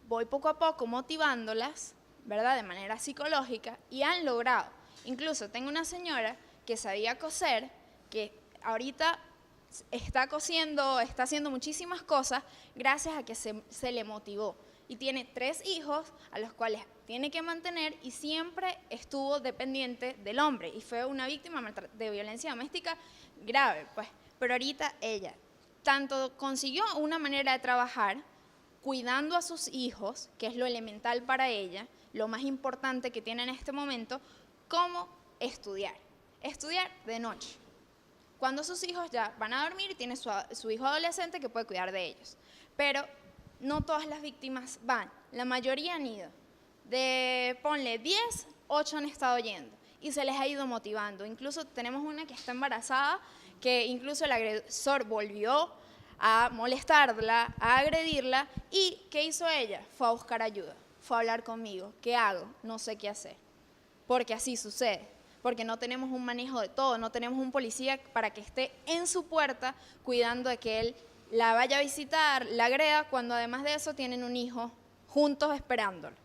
Voy poco a poco motivándolas, ¿verdad?, de manera psicológica, y han logrado. Incluso tengo una señora que sabía coser, que ahorita está cosiendo, está haciendo muchísimas cosas gracias a que se le motivó. Y tiene 3 hijos a los cuales tiene que mantener y siempre estuvo dependiente del hombre. Y fue una víctima de violencia doméstica grave, pues. Pero ahorita ella tanto consiguió una manera de trabajar, cuidando a sus hijos, que es lo elemental para ella, lo más importante que tiene en este momento, como estudiar de noche. Cuando sus hijos ya van a dormir, tiene su hijo adolescente que puede cuidar de ellos. Pero no todas las víctimas van, la mayoría han ido. Ponle 10, 8 han estado yendo y se les ha ido motivando. Incluso tenemos una que está embarazada, que incluso el agresor volvió a molestarla, a agredirla, y ¿qué hizo ella? Fue a buscar ayuda, fue a hablar conmigo. ¿Qué hago? No sé qué hacer, porque así sucede, porque no tenemos un manejo de todo, no tenemos un policía para que esté en su puerta cuidando de que él la vaya a visitar, la agreda, cuando además de eso tienen un hijo juntos esperándolo.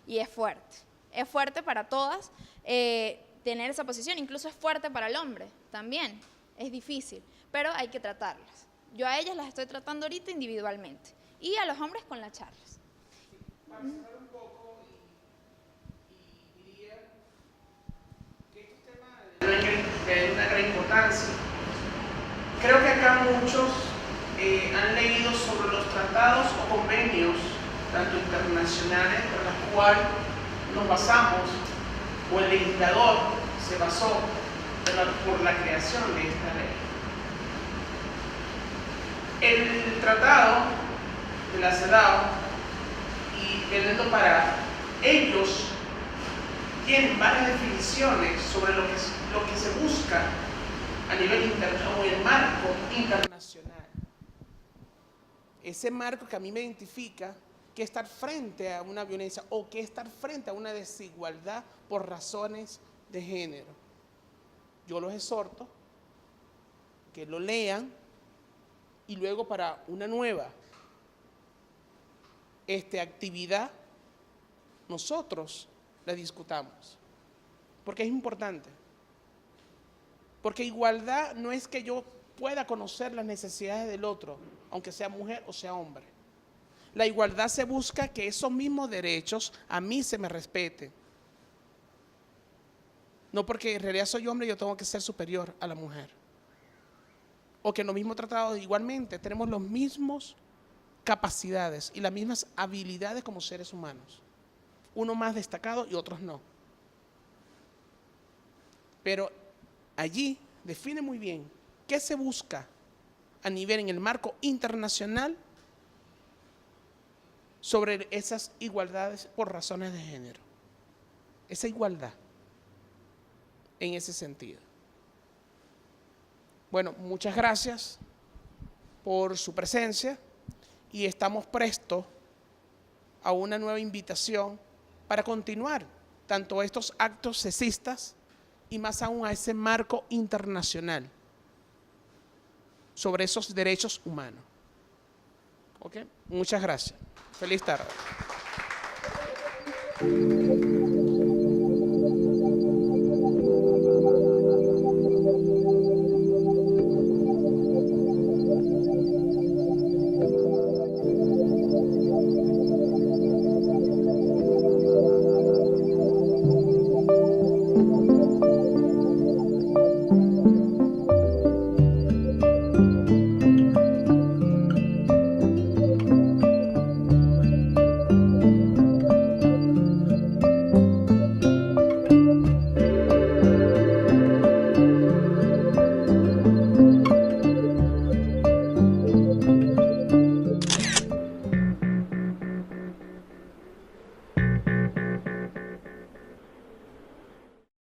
Y es fuerte para todas tener esa posición, incluso es fuerte para el hombre también, es difícil, pero hay que tratarlas. Yo a ellas las estoy tratando ahorita individualmente y a los hombres con las charlas. Para cerrar un poco, y diría que estos temas de hay una gran importancia. Creo que acá muchos han leído sobre los tratados o convenios, tanto internacionales, por los cuales nos basamos, o el legislador se basó por la creación de esta ley. El tratado de la CEDAW, y teniendo para ellos, tienen varias definiciones sobre lo que se busca a nivel internacional o el marco internacional. Ese marco que a mí me identifica que estar frente a una violencia o que estar frente a una desigualdad por razones de género. Yo los exhorto que lo lean y luego para una nueva actividad nosotros la discutamos. Porque es importante. Porque igualdad no es que yo pueda conocer las necesidades del otro, aunque sea mujer o sea hombre. La igualdad se busca que esos mismos derechos a mí se me respeten. No porque en realidad soy hombre yo tengo que ser superior a la mujer. O que en los mismos tratados igualmente tenemos las mismas capacidades y las mismas habilidades como seres humanos. Uno más destacado y otros no. Pero allí define muy bien qué se busca a nivel en el marco internacional sobre esas igualdades por razones de género. Esa igualdad en ese sentido. Bueno, muchas gracias por su presencia y estamos prestos a una nueva invitación para continuar tanto estos actos sexistas y más aún a ese marco internacional sobre esos derechos humanos. ¿Ok? Muchas gracias. Feliz tarde.